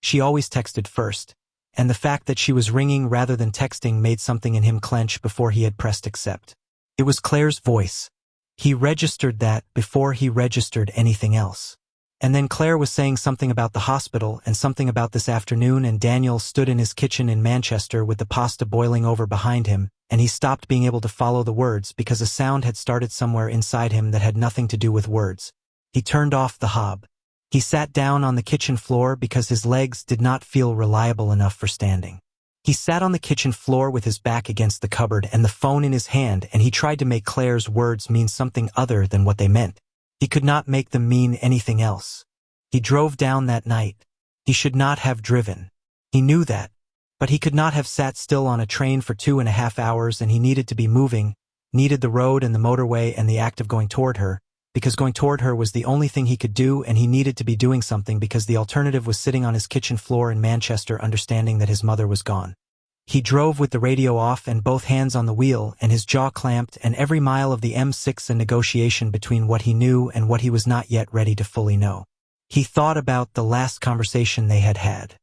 [SPEAKER 1] She always texted first, and the fact that she was ringing rather than texting made something in him clench before he had pressed accept. It was Claire's voice. He registered that before he registered anything else. And then Claire was saying something about the hospital and something about this afternoon, and Daniel stood in his kitchen in Manchester with the pasta boiling over behind him, and he stopped being able to follow the words because a sound had started somewhere inside him that had nothing to do with words. He turned off the hob. He sat down on the kitchen floor because his legs did not feel reliable enough for standing. He sat on the kitchen floor with his back against the cupboard and the phone in his hand, and he tried to make Claire's words mean something other than what they meant. He could not make them mean anything else. He drove down that night. He should not have driven. He knew that. But he could not have sat still on a train for 2.5 hours, and he needed to be moving, needed the road and the motorway and the act of going toward her, because going toward her was the only thing he could do, and he needed to be doing something because the alternative was sitting on his kitchen floor in Manchester understanding that his mother was gone. He drove with the radio off and both hands on the wheel, and his jaw clamped, and every mile of the M6 a negotiation between what he knew and what he was not yet ready to fully know. He thought about the last conversation they had had.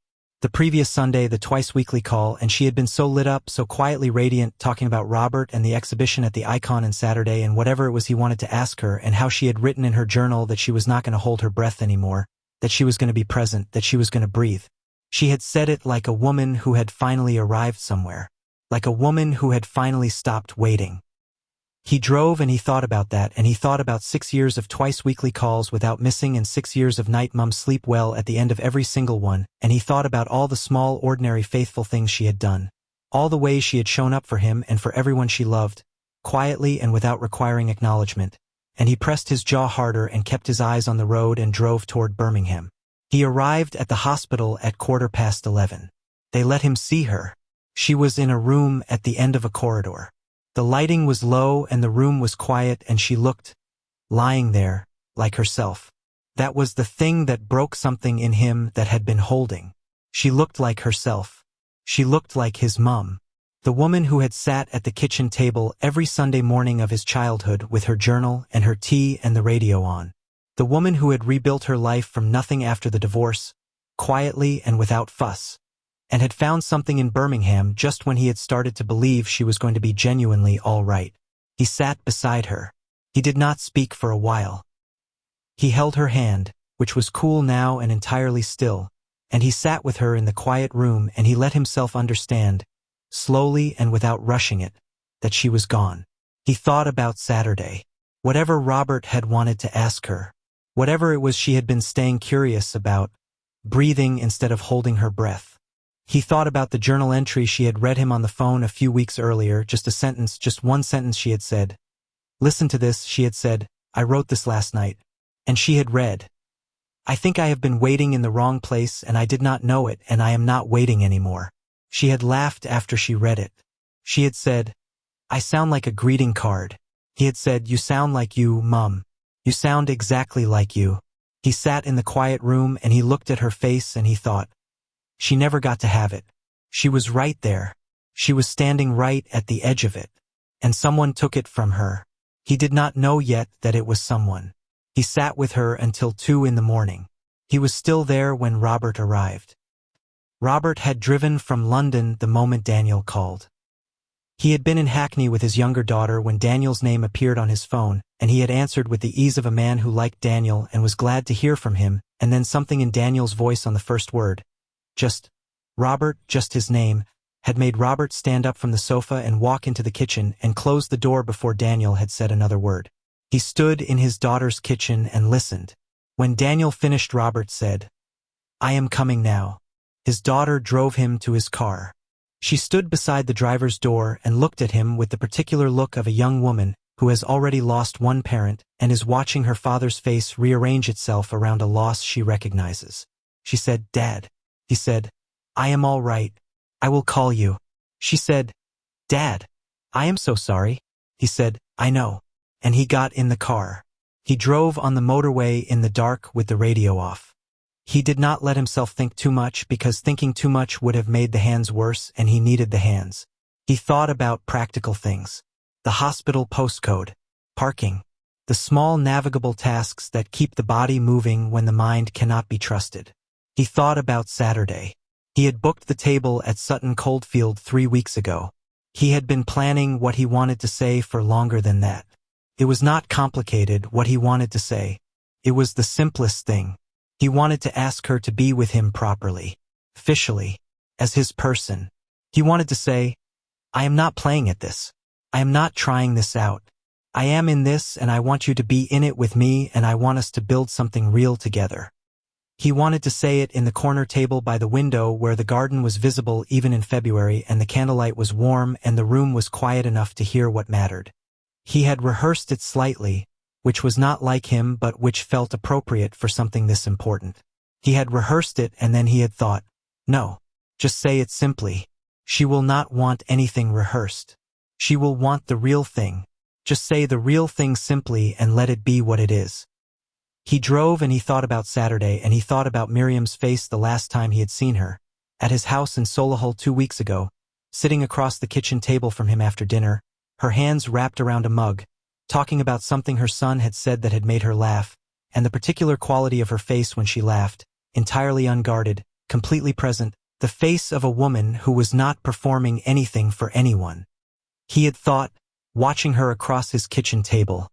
[SPEAKER 1] The previous Sunday, the twice-weekly call, and she had been so lit up, so quietly radiant, talking about Robert and the exhibition at the Icon on Saturday and whatever it was he wanted to ask her, and how she had written in her journal that she was not going to hold her breath anymore, that she was going to be present, that she was going to breathe. She had said it like a woman who had finally arrived somewhere, like a woman who had finally stopped waiting. He drove and he thought about that, and he thought about 6 years of twice-weekly calls without missing and 6 years of night mum sleep well at the end of every single one, and he thought about all the small, ordinary, faithful things she had done, all the ways she had shown up for him and for everyone she loved, quietly and without requiring acknowledgement, and he pressed his jaw harder and kept his eyes on the road and drove toward Birmingham. He arrived at the hospital at 11:15. They let him see her. She was in a room at the end of a corridor. The lighting was low and the room was quiet, and she looked, lying there, like herself. That was the thing that broke something in him that had been holding. She looked like herself. She looked like his mum. The woman who had sat at the kitchen table every Sunday morning of his childhood with her journal and her tea and the radio on. The woman who had rebuilt her life from nothing after the divorce, quietly and without fuss, and had found something in Birmingham just when he had started to believe she was going to be genuinely all right. He sat beside her. He did not speak for a while. He held her hand, which was cool now and entirely still, and he sat with her in the quiet room, and he let himself understand, slowly and without rushing it, that she was gone. He thought about Saturday. Whatever Robert had wanted to ask her, whatever it was she had been staying curious about, breathing instead of holding her breath. He thought about the journal entry she had read him on the phone a few weeks earlier, just one sentence she had said. "Listen to this," she had said. "I wrote this last night." And she had read, "I think I have been waiting in the wrong place and I did not know it, and I am not waiting anymore." She had laughed after she read it. She had said, "I sound like a greeting card." He had said, "You sound like you, Mum. You sound exactly like you." He sat in the quiet room and he looked at her face and he thought, she never got to have it. She was right there. She was standing right at the edge of it. And someone took it from her. He did not know yet that it was someone. He sat with her until 2 in the morning. He was still there when Robert arrived. Robert had driven from London the moment Daniel called. He had been in Hackney with his younger daughter when Daniel's name appeared on his phone, and he had answered with the ease of a man who liked Daniel and was glad to hear from him, and then something in Daniel's voice on the first word, just Robert, just his name, had made Robert stand up from the sofa and walk into the kitchen and close the door before Daniel had said another word. He stood in his daughter's kitchen and listened. When Daniel finished, Robert said, "I am coming now." His daughter drove him to his car. She stood beside the driver's door and looked at him with the particular look of a young woman who has already lost one parent and is watching her father's face rearrange itself around a loss she recognizes. She said, "Dad." He said, "I am all right. I will call you." She said, "Dad, I am so sorry." He said, "I know." And he got in the car. He drove on the motorway in the dark with the radio off. He did not let himself think too much because thinking too much would have made the hands worse, and he needed the hands. He thought about practical things. The hospital postcode, parking, the small navigable tasks that keep the body moving when the mind cannot be trusted. He thought about Saturday. He had booked the table at Sutton Coldfield 3 weeks ago. He had been planning what he wanted to say for longer than that. It was not complicated what he wanted to say. It was the simplest thing. He wanted to ask her to be with him properly, officially, as his person. He wanted to say, "I am not playing at this. I am not trying this out. I am in this and I want you to be in it with me and I want us to build something real together." He wanted to say it in the corner table by the window where the garden was visible even in February and the candlelight was warm and the room was quiet enough to hear what mattered. He had rehearsed it slightly, which was not like him but which felt appropriate for something this important. He had rehearsed it and then he had thought, no, just say it simply. She will not want anything rehearsed. She will want the real thing. Just say the real thing simply and let it be what it is. He drove and he thought about Saturday and he thought about Miriam's face the last time he had seen her, at his house in Solihull 2 weeks ago, sitting across the kitchen table from him after dinner, her hands wrapped around a mug, talking about something her son had said that had made her laugh, and the particular quality of her face when she laughed, entirely unguarded, completely present, the face of a woman who was not performing anything for anyone. He had thought, watching her across his kitchen table,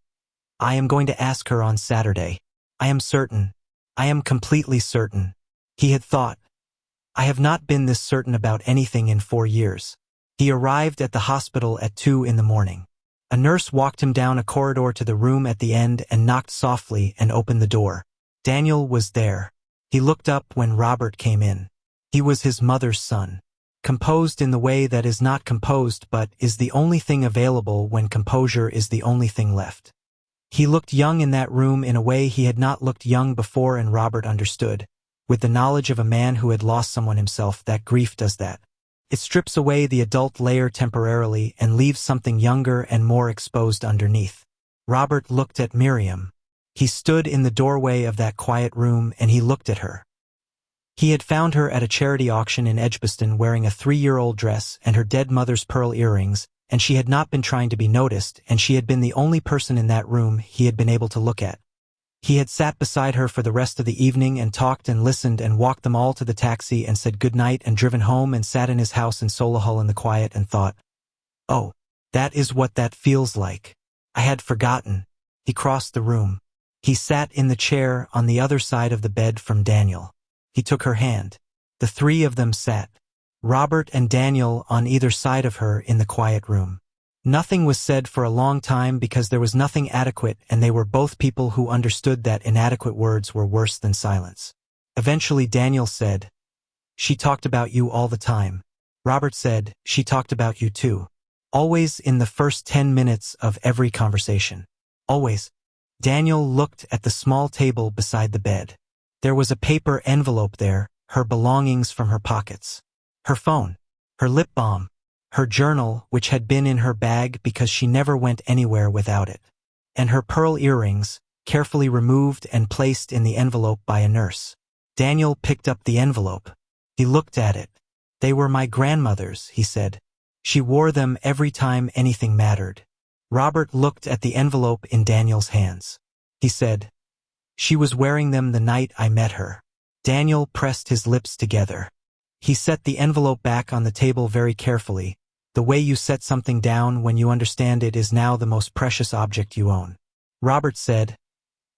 [SPEAKER 1] I am going to ask her on Saturday. I am certain. I am completely certain. He had thought, I have not been this certain about anything in 4 years. He arrived at the hospital at 2 in the morning. A nurse walked him down a corridor to the room at the end and knocked softly and opened the door. Daniel was there. He looked up when Robert came in. He was his mother's son. Composed in the way that is not composed but is the only thing available when composure is the only thing left. He looked young in that room in a way he had not looked young before, and Robert understood, with the knowledge of a man who had lost someone himself, that grief does that. It strips away the adult layer temporarily and leaves something younger and more exposed underneath. Robert looked at Miriam. He stood in the doorway of that quiet room and he looked at her. He had found her at a charity auction in Edgbaston wearing a 3-year-old dress and her dead mother's pearl earrings, and she had not been trying to be noticed, and she had been the only person in that room he had been able to look at. He had sat beside her for the rest of the evening and talked and listened and walked them all to the taxi and said goodnight and driven home and sat in his house in Solihull in the quiet and thought, "Oh, that is what that feels like. I had forgotten." He crossed the room. He sat in the chair on the other side of the bed from Daniel. He took her hand. The three of them sat, Robert and Daniel on either side of her in the quiet room. Nothing was said for a long time because there was nothing adequate, and they were both people who understood that inadequate words were worse than silence. Eventually Daniel said, "She talked about you all the time." Robert said, "She talked about you too. Always in the first 10 minutes of every conversation. Always." Daniel looked at the small table beside the bed. There was a paper envelope there, her belongings from her pockets. Her phone, her lip balm, her journal, which had been in her bag because she never went anywhere without it, and her pearl earrings, carefully removed and placed in the envelope by a nurse. Daniel picked up the envelope. He looked at it. "They were my grandmother's," he said. "She wore them every time anything mattered." Robert looked at the envelope in Daniel's hands. He said, "She was wearing them the night I met her." Daniel pressed his lips together. He set the envelope back on the table very carefully. The way you set something down when you understand it is now the most precious object you own. Robert said,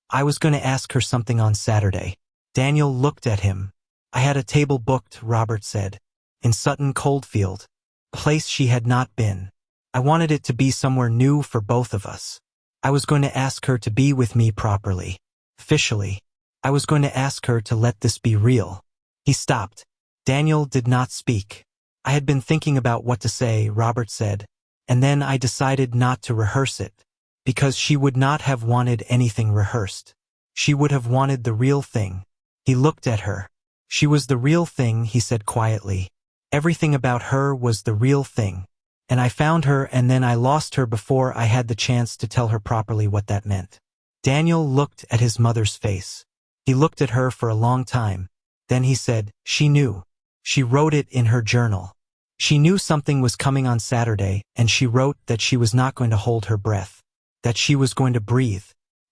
[SPEAKER 1] "I was going to ask her something on Saturday." Daniel looked at him. "I had a table booked," Robert said, "in Sutton Coldfield, a place she had not been. I wanted it to be somewhere new for both of us. I was going to ask her to be with me properly, officially. I was going to ask her to let this be real." He stopped. Daniel did not speak. "I had been thinking about what to say," Robert said, "and then I decided not to rehearse it, because she would not have wanted anything rehearsed. She would have wanted the real thing." He looked at her. "She was the real thing," he said quietly. "Everything about her was the real thing. And I found her, and then I lost her before I had the chance to tell her properly what that meant." Daniel looked at his mother's face. He looked at her for a long time. Then he said, "She knew. She wrote it in her journal. She knew something was coming on Saturday, and she wrote that she was not going to hold her breath, that she was going to breathe,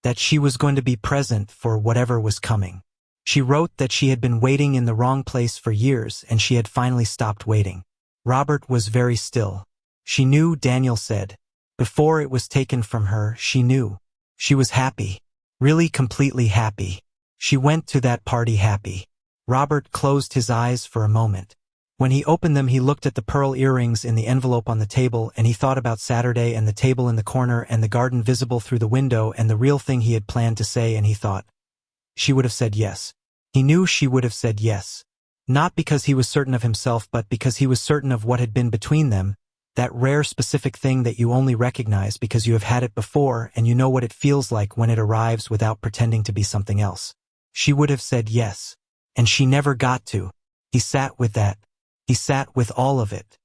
[SPEAKER 1] that she was going to be present for whatever was coming. She wrote that she had been waiting in the wrong place for years, and she had finally stopped waiting." Robert was very still. "She knew," Daniel said. "Before it was taken from her, she knew. She was happy. Really completely happy. She went to that party happy." Robert closed his eyes for a moment. When he opened them, he looked at the pearl earrings in the envelope on the table, and he thought about Saturday and the table in the corner and the garden visible through the window and the real thing he had planned to say, and he thought, she would have said yes. He knew she would have said yes. Not because he was certain of himself, but because he was certain of what had been between them, that rare specific thing that you only recognize because you have had it before and you know what it feels like when it arrives without pretending to be something else. She would have said yes. And she never got to. He sat with that. He sat with all of it.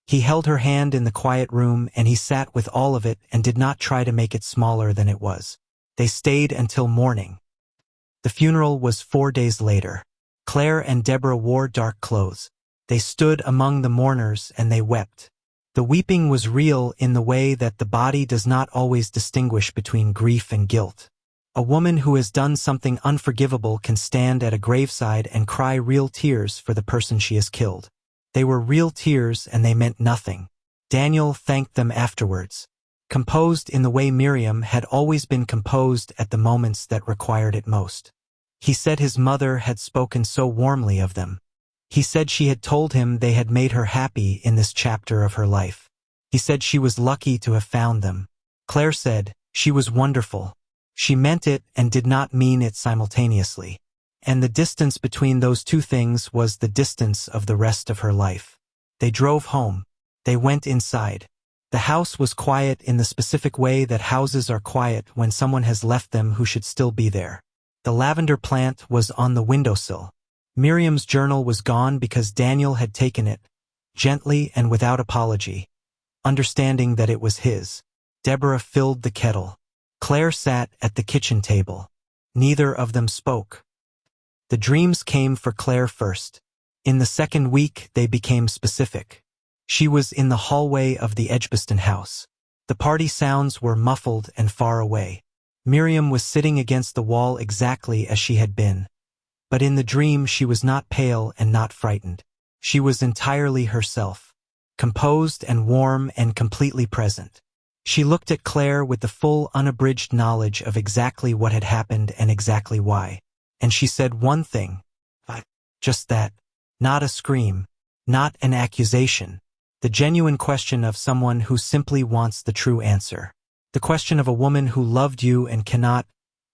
[SPEAKER 1] He held her hand in the quiet room, and he sat with all of it and did not try to make it smaller than it was. They stayed until morning. The funeral was 4 days later. Claire and Deborah wore dark clothes. They stood among the mourners and they wept. The weeping was real in the way that the body does not always distinguish between grief and guilt. A woman who has done something unforgivable can stand at a graveside and cry real tears for the person she has killed. They were real tears and they meant nothing. Daniel thanked them afterwards. Composed in the way Miriam had always been composed at the moments that required it most. He said his mother had spoken so warmly of them. He said she had told him they had made her happy in this chapter of her life. He said she was lucky to have found them. Claire said she was wonderful. She meant it and did not mean it simultaneously. And the distance between those two things was the distance of the rest of her life. They drove home. They went inside. The house was quiet in the specific way that houses are quiet when someone has left them who should still be there. The lavender plant was on the windowsill. Miriam's journal was gone because Daniel had taken it, gently and without apology, understanding that it was his. Deborah filled the kettle. Claire sat at the kitchen table. Neither of them spoke. The dreams came for Claire first. In the second week, they became specific. She was in the hallway of the Edgbaston house. The party sounds were muffled and far away. Miriam was sitting against the wall exactly as she had been. But in the dream she was not pale and not frightened. She was entirely herself, composed and warm and completely present. She looked at Claire with the full unabridged knowledge of exactly what had happened and exactly why. And she said one thing. Just that. Not a scream. Not an accusation. The genuine question of someone who simply wants the true answer. The question of a woman who loved you and cannot,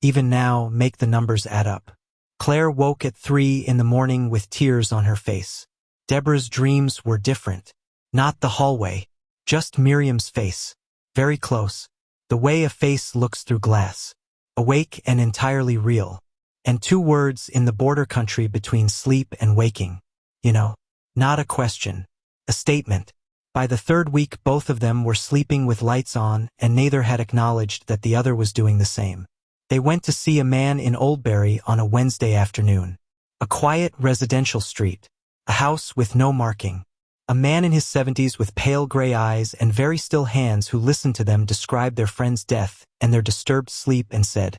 [SPEAKER 1] even now, make the numbers add up. Claire woke at 3 in the morning with tears on her face. Deborah's dreams were different. Not the hallway. Just Miriam's face. Very close. The way a face looks through glass. Awake and entirely real. And 2 words in the border country between sleep and waking. You know. Not a question. A statement. By the 3rd week both of them were sleeping with lights on and neither had acknowledged that the other was doing the same. They went to see a man in Oldbury on a Wednesday afternoon. A quiet residential street. A house with no marking. A man in his 70s with pale gray eyes and very still hands who listened to them describe their friend's death and their disturbed sleep and said,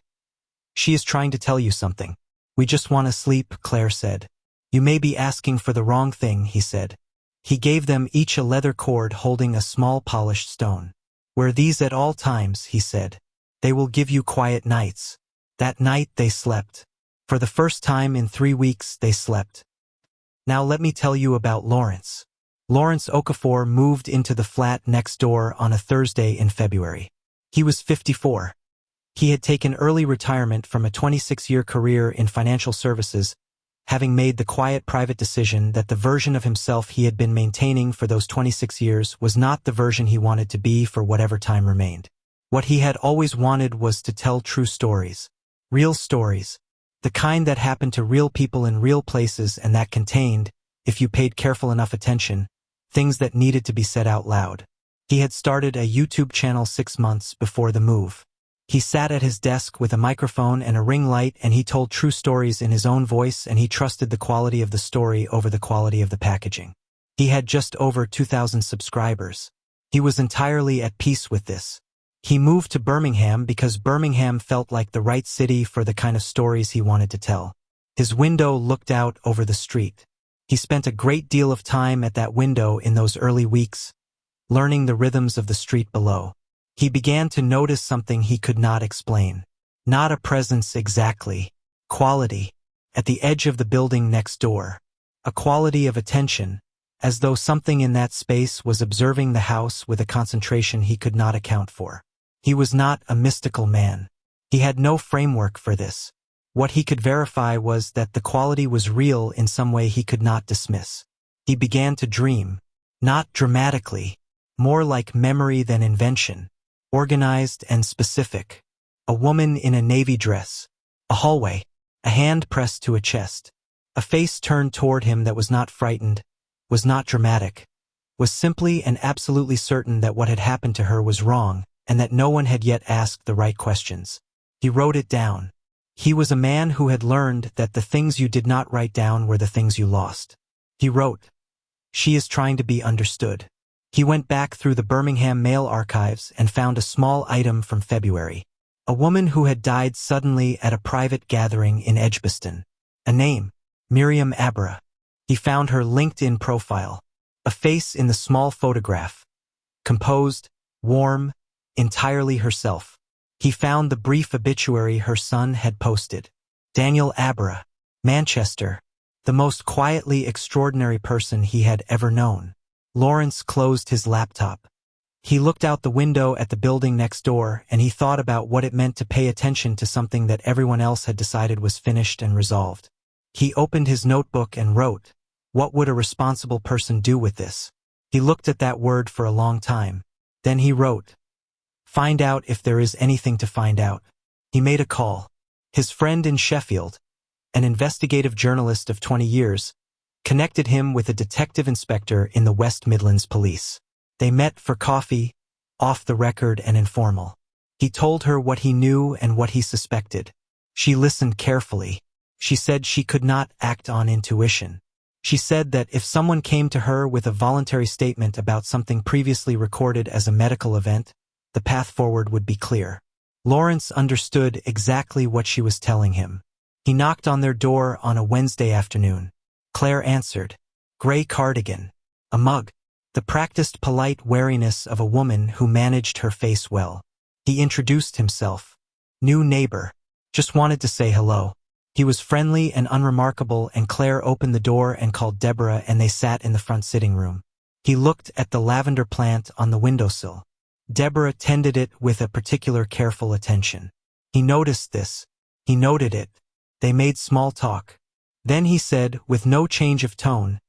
[SPEAKER 1] "She is trying to tell you something. We just want to sleep," Claire said. "You may be asking for the wrong thing," he said. He gave them each a leather cord holding a small polished stone. "Wear these at all times," he said. "They will give you quiet nights." That night they slept. For the first time in 3 weeks they slept. Now let me tell you about Lawrence. Lawrence Okafor moved into the flat next door on a Thursday in February. He was 54. He had taken early retirement from a 26-year career in financial services, having made the quiet private decision that the version of himself he had been maintaining for those 26 years was not the version he wanted to be for whatever time remained. What he had always wanted was to tell true stories. Real stories. The kind that happened to real people in real places and that contained, if you paid careful enough attention, things that needed to be said out loud. He had started a YouTube channel 6 months before the move. He sat at his desk with a microphone and a ring light and he told true stories in his own voice and he trusted the quality of the story over the quality of the packaging. He had just over 2,000 subscribers. He was entirely at peace with this. He moved to Birmingham because Birmingham felt like the right city for the kind of stories he wanted to tell. His window looked out over the street. He spent a great deal of time at that window in those early weeks, learning the rhythms of the street below. He began to notice something he could not explain. Not a presence exactly. Quality. At the edge of the building next door. A quality of attention, as though something in that space was observing the house with a concentration he could not account for. He was not a mystical man. He had no framework for this. What he could verify was that the quality was real in some way he could not dismiss. He began to dream. Not dramatically. More like memory than invention. Organized and specific. A woman in a navy dress. A hallway. A hand pressed to a chest. A face turned toward him that was not frightened, was not dramatic, was simply and absolutely certain that what had happened to her was wrong, and that no one had yet asked the right questions. He wrote it down. He was a man who had learned that the things you did not write down were the things you lost. He wrote, "She is trying to be understood." He went back through the Birmingham mail archives and found a small item from February. A woman who had died suddenly at a private gathering in Edgbaston. A name, Miriam Abra. He found her LinkedIn profile. A face in the small photograph. Composed, warm, entirely herself. He found the brief obituary her son had posted. Daniel Abra, Manchester, the most quietly extraordinary person he had ever known. Lawrence closed his laptop. He looked out the window at the building next door and he thought about what it meant to pay attention to something that everyone else had decided was finished and resolved. He opened his notebook and wrote, "What would a responsible person do with this?" He looked at that word for a long time. Then he wrote, "Find out if there is anything to find out." He made a call. His friend in Sheffield, an investigative journalist of 20 years, connected him with a detective inspector in the West Midlands Police. They met for coffee, off the record and informal. He told her what he knew and what he suspected. She listened carefully. She said she could not act on intuition. She said that if someone came to her with a voluntary statement about something previously recorded as a medical event, the path forward would be clear. Lawrence understood exactly what she was telling him. He knocked on their door on a Wednesday afternoon. Claire answered. Gray cardigan. A mug. The practiced polite wariness of a woman who managed her face well. He introduced himself. New neighbor. Just wanted to say hello. He was friendly and unremarkable, and Claire opened the door and called Deborah, and they sat in the front sitting room. He looked at the lavender plant on the windowsill. Deborah tended it with a particular careful attention. He noticed this. He noted it. They made small talk. Then he said, with no change of tone,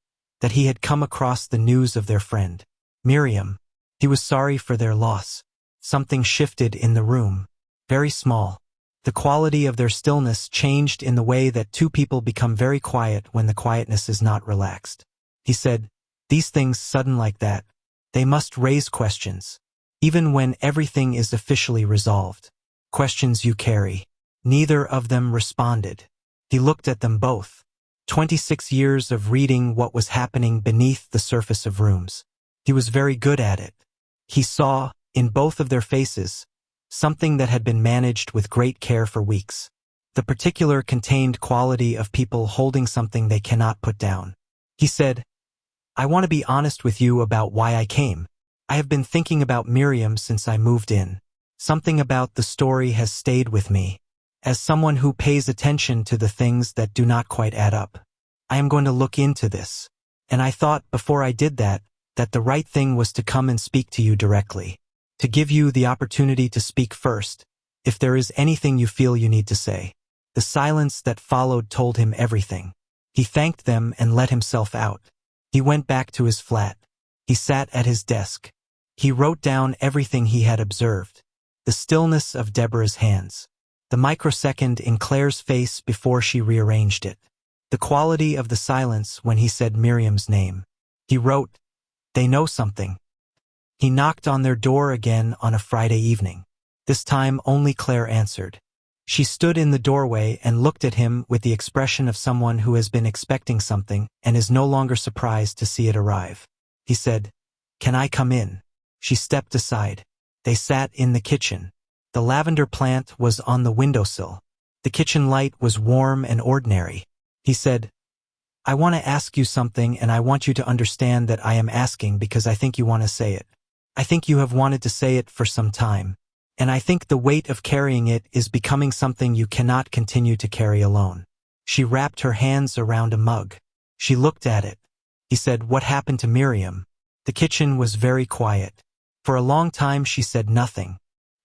[SPEAKER 1] that he had come across the news of their friend, Miriam. He was sorry for their loss. Something shifted in the room. Very small. The quality of their stillness changed in the way that two people become very quiet when the quietness is not relaxed. He said, these things sudden like that, they must raise questions. Even when everything is officially resolved. Questions you carry. Neither of them responded. He looked at them both. 26 years of reading what was happening beneath the surface of rooms. He was very good at it. He saw, in both of their faces, something that had been managed with great care for weeks. The particular contained quality of people holding something they cannot put down. He said, I want to be honest with you about why I came. I have been thinking about Miriam since I moved in. Something about the story has stayed with me. As someone who pays attention to the things that do not quite add up, I am going to look into this. And I thought before I did that the right thing was to come and speak to you directly. To give you the opportunity to speak first, if there is anything you feel you need to say. The silence that followed told him everything. He thanked them and let himself out. He went back to his flat. He sat at his desk. He wrote down everything he had observed. The stillness of Deborah's hands. The microsecond in Claire's face before she rearranged it. The quality of the silence when he said Miriam's name. He wrote, they know something. He knocked on their door again on a Friday evening. This time only Claire answered. She stood in the doorway and looked at him with the expression of someone who has been expecting something and is no longer surprised to see it arrive. He said, can I come in? She stepped aside. They sat in the kitchen. The lavender plant was on the windowsill. The kitchen light was warm and ordinary. He said, I want to ask you something, and I want you to understand that I am asking because I think you want to say it. I think you have wanted to say it for some time, and I think the weight of carrying it is becoming something you cannot continue to carry alone. She wrapped her hands around a mug. She looked at it. He said, what happened to Miriam? The kitchen was very quiet. For a long time she said nothing.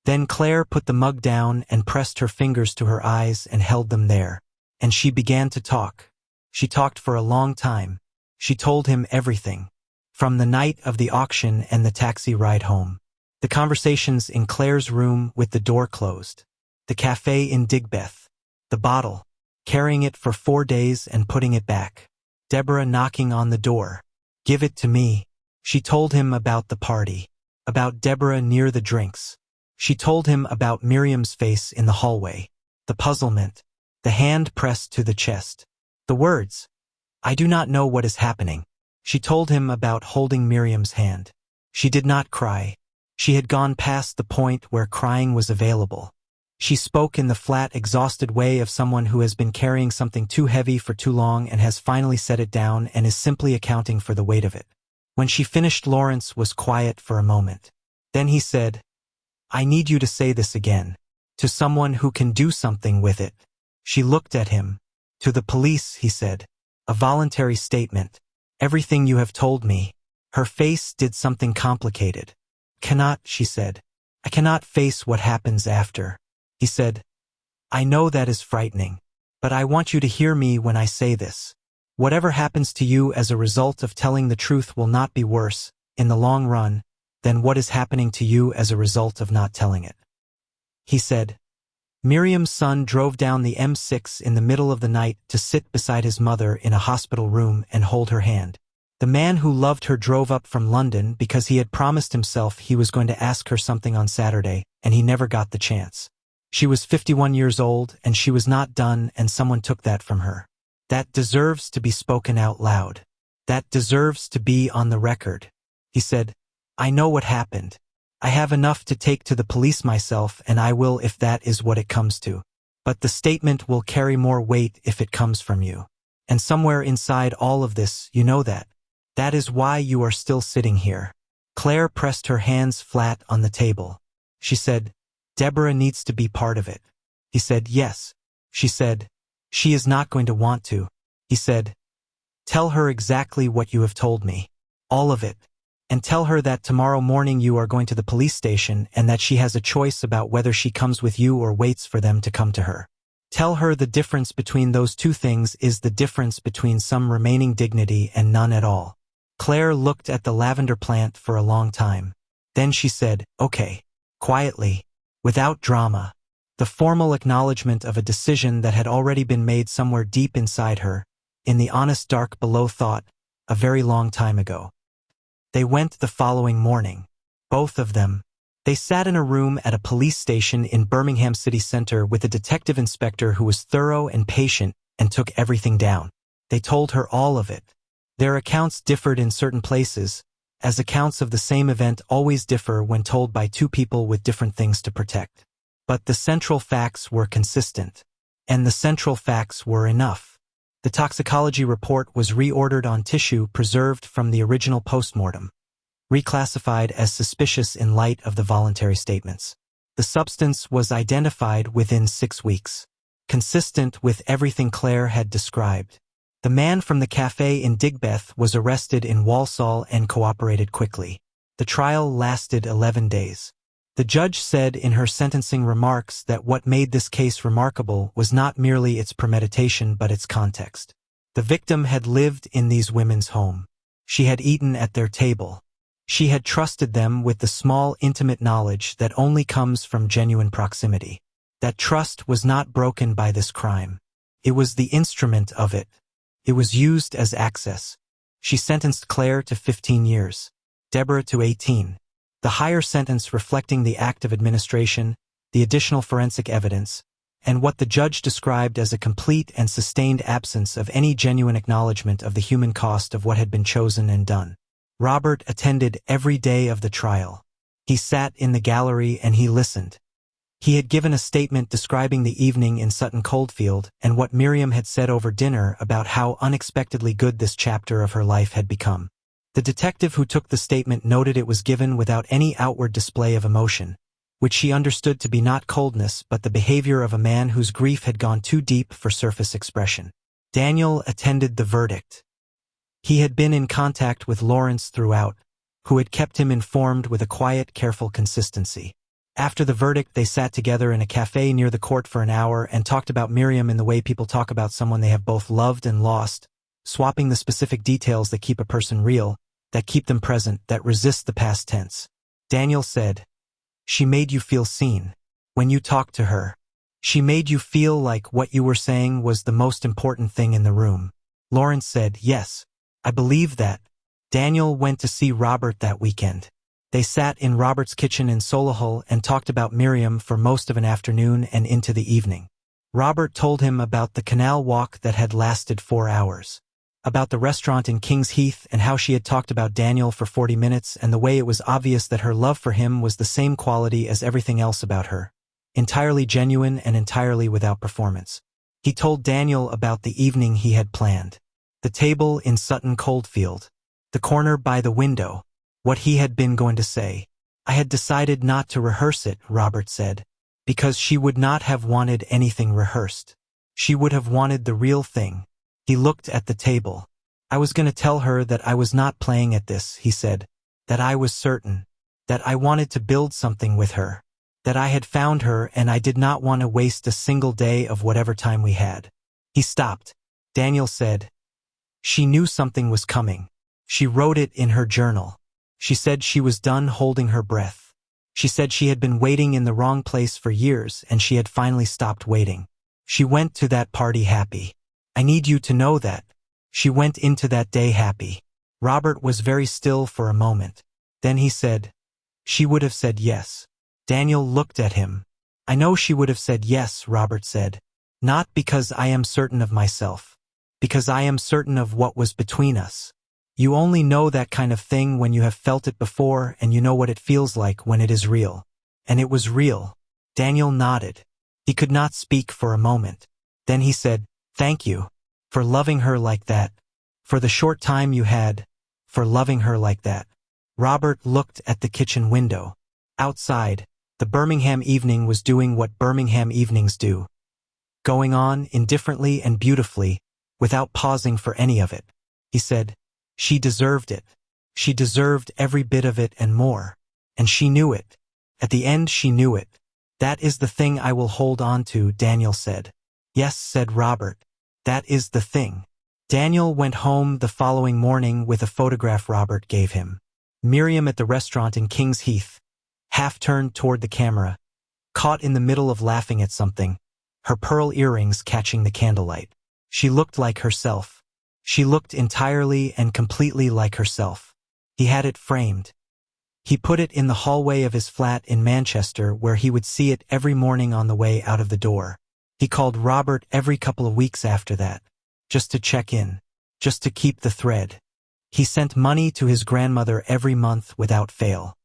[SPEAKER 1] Then Claire put the mug down and pressed her fingers to her eyes and held them there. And she began to talk. She talked for a long time. She told him everything. From the night of the auction and the taxi ride home. The conversations in Claire's room with the door closed. The cafe in Digbeth. The bottle. Carrying it for 4 days and putting it back. Deborah knocking on the door. Give it to me. She told him about the party. About Deborah near the drinks. She told him about Miriam's face in the hallway. The puzzlement. The hand pressed to the chest. The words. I do not know what is happening. She told him about holding Miriam's hand. She did not cry. She had gone past the point where crying was available. She spoke in the flat, exhausted way of someone who has been carrying something too heavy for too long and has finally set it down and is simply accounting for the weight of it. When she finished, Lawrence was quiet for a moment. Then he said, I need you to say this again. To someone who can do something with it. She looked at him. To the police, he said. A voluntary statement. Everything you have told me. Her face did something complicated. Cannot, she said. I cannot face what happens after. He said, I know that is frightening, but I want you to hear me when I say this. Whatever happens to you as a result of telling the truth will not be worse, in the long run, than what is happening to you as a result of not telling it. He said, Miriam's son drove down the M6 in the middle of the night to sit beside his mother in a hospital room and hold her hand. The man who loved her drove up from London because he had promised himself he was going to ask her something on Saturday, and he never got the chance. She was 51 years old, and she was not done, and someone took that from her. That deserves to be spoken out loud. That deserves to be on the record. He said, I know what happened. I have enough to take to the police myself, and I will if that is what it comes to. But the statement will carry more weight if it comes from you. And somewhere inside all of this, you know that. That is why you are still sitting here." Claire pressed her hands flat on the table. She said, "Deborah needs to be part of it." He said, "Yes." She said, "She is not going to want to." He said, "Tell her exactly what you have told me. All of it. And tell her that tomorrow morning you are going to the police station and that she has a choice about whether she comes with you or waits for them to come to her. Tell her the difference between those two things is the difference between some remaining dignity and none at all." Claire looked at the lavender plant for a long time. Then she said, "Okay." Quietly, without drama. The formal acknowledgement of a decision that had already been made somewhere deep inside her, in the honest dark below thought, a very long time ago. They went the following morning. Both of them. They sat in a room at a police station in Birmingham city center with a detective inspector who was thorough and patient and took everything down. They told her all of it. Their accounts differed in certain places, as accounts of the same event always differ when told by two people with different things to protect. But the central facts were consistent. And the central facts were enough. The toxicology report was reordered on tissue preserved from the original postmortem, reclassified as suspicious in light of the voluntary statements. The substance was identified within 6 weeks, consistent with everything Claire had described. The man from the cafe in Digbeth was arrested in Walsall and cooperated quickly. The trial lasted 11 days. The judge said in her sentencing remarks that what made this case remarkable was not merely its premeditation but its context. The victim had lived in these women's home. She had eaten at their table. She had trusted them with the small, intimate knowledge that only comes from genuine proximity. That trust was not broken by this crime. It was the instrument of it. It was used as access. She sentenced Claire to 15 years, Deborah to 18. The higher sentence reflecting the act of administration, the additional forensic evidence, and what the judge described as a complete and sustained absence of any genuine acknowledgement of the human cost of what had been chosen and done. Robert attended every day of the trial. He sat in the gallery and he listened. He had given a statement describing the evening in Sutton Coldfield and what Miriam had said over dinner about how unexpectedly good this chapter of her life had become. The detective who took the statement noted it was given without any outward display of emotion, which she understood to be not coldness but the behavior of a man whose grief had gone too deep for surface expression. Daniel attended the verdict. He had been in contact with Lawrence throughout, who had kept him informed with a quiet, careful consistency. After the verdict, they sat together in a cafe near the court for an hour and talked about Miriam in the way people talk about someone they have both loved and lost, swapping the specific details that keep a person real, that keep them present, that resist the past tense. Daniel said, "She made you feel seen. When you talked to her, she made you feel like what you were saying was the most important thing in the room." Lawrence said, "Yes, I believe that." Daniel went to see Robert that weekend. They sat in Robert's kitchen in Solihull and talked about Miriam for most of an afternoon and into the evening. Robert told him about the canal walk that had lasted 4 hours. About the restaurant in King's Heath and how she had talked about Daniel for 40 minutes and the way it was obvious that her love for him was the same quality as everything else about her, entirely genuine and entirely without performance. He told Daniel about the evening he had planned. The table in Sutton Coldfield. The corner by the window. What he had been going to say. "I had decided not to rehearse it," Robert said, "because she would not have wanted anything rehearsed. She would have wanted the real thing." He looked at the table. "I was going to tell her that I was not playing at this," he said, "that I was certain, that I wanted to build something with her, that I had found her and I did not want to waste a single day of whatever time we had." He stopped. Daniel said, "She knew something was coming. She wrote it in her journal. She said she was done holding her breath. She said she had been waiting in the wrong place for years and she had finally stopped waiting. She went to that party happy. I need you to know that. She went into that day happy." Robert was very still for a moment. Then he said, "She would have said yes." Daniel looked at him. "I know she would have said yes," Robert said. "Not because I am certain of myself. Because I am certain of what was between us. You only know that kind of thing when you have felt it before and you know what it feels like when it is real. And it was real. Daniel nodded. He could not speak for a moment. Then he said, "Thank you. For loving her like that. For the short time you had. For loving her like that." Robert looked at the kitchen window. Outside, the Birmingham evening was doing what Birmingham evenings do. Going on indifferently and beautifully, without pausing for any of it. He said, "She deserved it. She deserved every bit of it and more. And she knew it. At the end she knew it. That is the thing I will hold on to," Daniel said. "Yes," said Robert. "That is the thing." Daniel went home the following morning with a photograph Robert gave him. Miriam at the restaurant in King's Heath, half turned toward the camera, caught in the middle of laughing at something, her pearl earrings catching the candlelight. She looked like herself. She looked entirely and completely like herself. He had it framed. He put it in the hallway of his flat in Manchester where he would see it every morning on the way out of the door. He called Robert every couple of weeks after that, just to check in, just to keep the thread. He sent money to his grandmother every month without fail.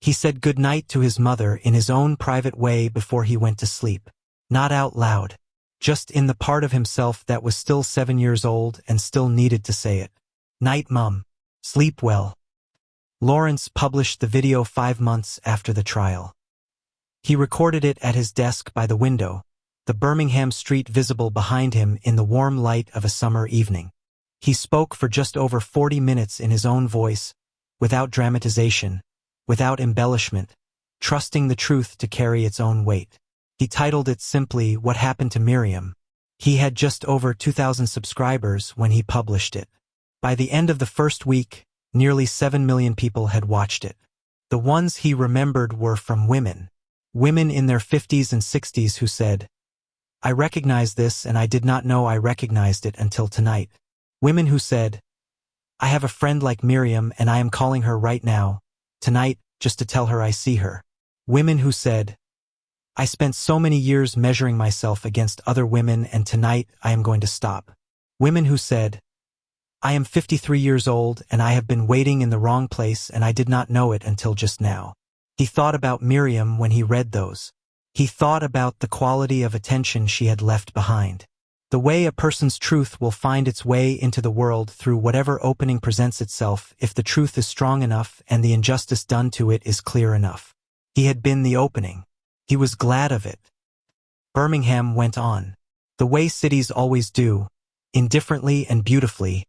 [SPEAKER 1] He said good night to his mother in his own private way before he went to sleep. Not out loud, just in the part of himself that was still 7 years old and still needed to say it. "Night, Mum. Sleep well." Lawrence published the video 5 months after the trial. He recorded it at his desk by the window, the Birmingham street visible behind him in the warm light of a summer evening. He spoke for just over 40 minutes in his own voice, without dramatization, without embellishment, trusting the truth to carry its own weight. He titled it simply, "What Happened to Miriam?" He had just over 2,000 subscribers when he published it. By the end of the first week, nearly 7 million people had watched it. The ones he remembered were from women. Women in their 50s and 60s who said, "I recognize this and I did not know I recognized it until tonight." Women who said, "I have a friend like Miriam and I am calling her right now, tonight, just to tell her I see her." Women who said, "I spent so many years measuring myself against other women and tonight I am going to stop." Women who said, "I am 53 years old and I have been waiting in the wrong place and I did not know it until just now." He thought about Miriam when he read those. He thought about the quality of attention she had left behind. The way a person's truth will find its way into the world through whatever opening presents itself if the truth is strong enough and the injustice done to it is clear enough. He had been the opening. He was glad of it. Birmingham went on. The way cities always do, indifferently and beautifully,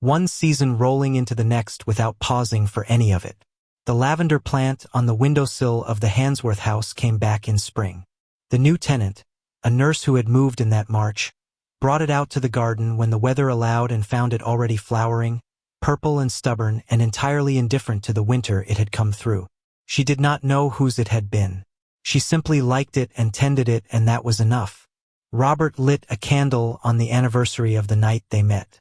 [SPEAKER 1] one season rolling into the next without pausing for any of it. The lavender plant on the windowsill of the Handsworth house came back in spring. The new tenant, a nurse who had moved in that March, brought it out to the garden when the weather allowed and found it already flowering, purple and stubborn and entirely indifferent to the winter it had come through. She did not know whose it had been. She simply liked it and tended it, and that was enough. Robert lit a candle on the anniversary of the night they met.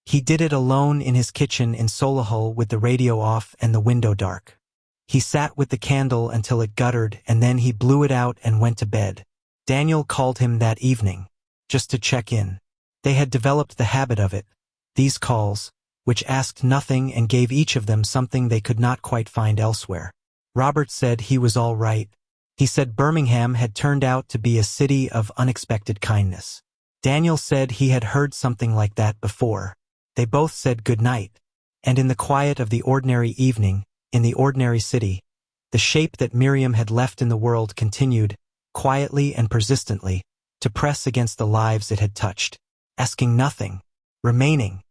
[SPEAKER 1] He did it alone in his kitchen in Solihull with the radio off and the window dark. He sat with the candle until it guttered and then he blew it out and went to bed. Daniel called him that evening, just to check in. They had developed the habit of it, these calls, which asked nothing and gave each of them something they could not quite find elsewhere. Robert said he was all right. He said Birmingham had turned out to be a city of unexpected kindness. Daniel said he had heard something like that before. They both said good night. And in the quiet of the ordinary evening, in the ordinary city, the shape that Miriam had left in the world continued, quietly and persistently, to press against the lives it had touched, asking nothing, remaining.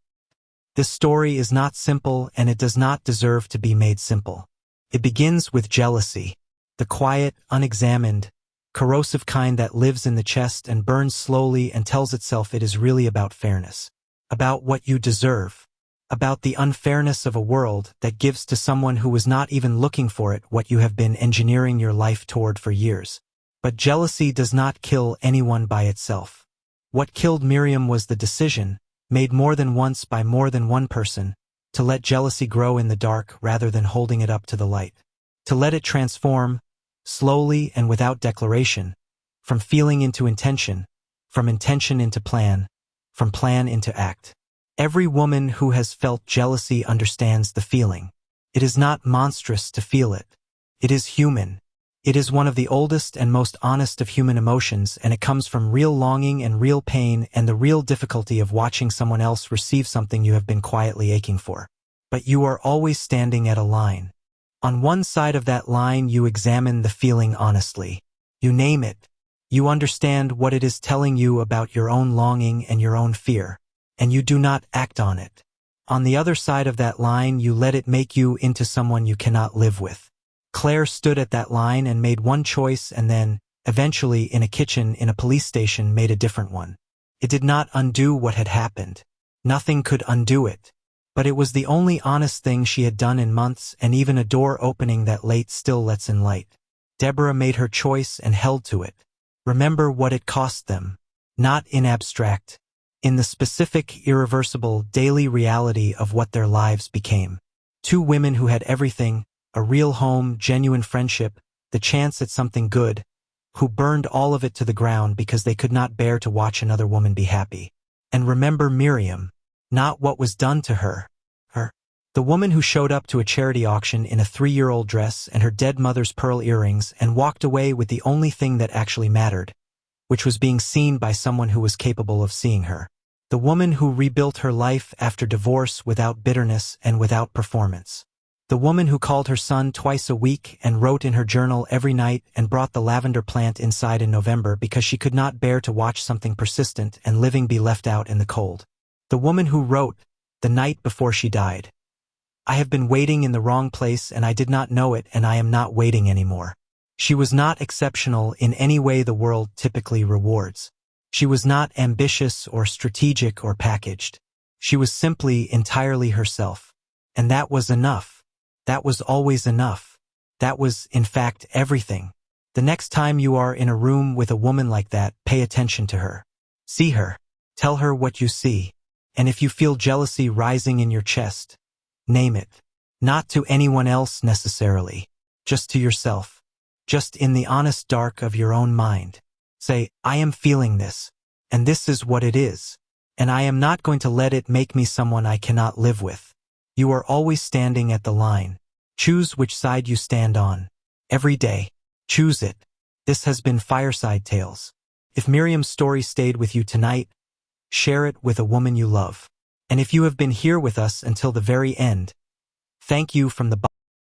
[SPEAKER 1] This story is not simple and it does not deserve to be made simple. It begins with jealousy, the quiet, unexamined, corrosive kind that lives in the chest and burns slowly and tells itself it is really about fairness, about what you deserve, about the unfairness of a world that gives to someone who was not even looking for it what you have been engineering your life toward for years. But jealousy does not kill anyone by itself. What killed Miriam was the decision, made more than once by more than one person, to let jealousy grow in the dark rather than holding it up to the light. To let it transform, slowly and without declaration, from feeling into intention, from intention into plan, from plan into act. Every woman who has felt jealousy understands the feeling. It is not monstrous to feel it. It is human. It is one of the oldest and most honest of human emotions, and it comes from real longing and real pain and the real difficulty of watching someone else receive something you have been quietly aching for. But you are always standing at a line. On one side of that line, you examine the feeling honestly. You name it. You understand what it is telling you about your own longing and your own fear, and you do not act on it. On the other side of that line, you let it make you into someone you cannot live with. Claire stood at that line and made one choice, and then, eventually, in a kitchen in a police station, made a different one. It did not undo what had happened. Nothing could undo it. But it was the only honest thing she had done in months, and even a door opening that late still lets in light. Deborah made her choice and held to it. Remember what it cost them. Not in abstract. In the specific, irreversible, daily reality of what their lives became. Two women who had everything, a real home, genuine friendship, the chance at something good, who burned all of it to the ground because they could not bear to watch another woman be happy. And remember Miriam, not what was done to her. The woman who showed up to a charity auction in a 3-year-old dress and her dead mother's pearl earrings and walked away with the only thing that actually mattered, which was being seen by someone who was capable of seeing her. The woman who rebuilt her life after divorce without bitterness and without performance. The woman who called her son twice a week and wrote in her journal every night and brought the lavender plant inside in November because she could not bear to watch something persistent and living be left out in the cold. The woman who wrote, the night before she died, "I have been waiting in the wrong place and I did not know it, and I am not waiting anymore." She was not exceptional in any way the world typically rewards. She was not ambitious or strategic or packaged. She was simply entirely herself. And that was enough. That was always enough. That was, in fact, everything. The next time you are in a room with a woman like that, pay attention to her. See her. Tell her what you see. And if you feel jealousy rising in your chest, name it. Not to anyone else necessarily. Just to yourself. Just in the honest dark of your own mind. Say, I am feeling this. And this is what it is. And I am not going to let it make me someone I cannot live with. You are always standing at the line. Choose which side you stand on. Every day. Choose it. This has been Fireside Tales. If Miriam's story stayed with you tonight, share it with a woman you love. And if you have been here with us until the very end, thank you from the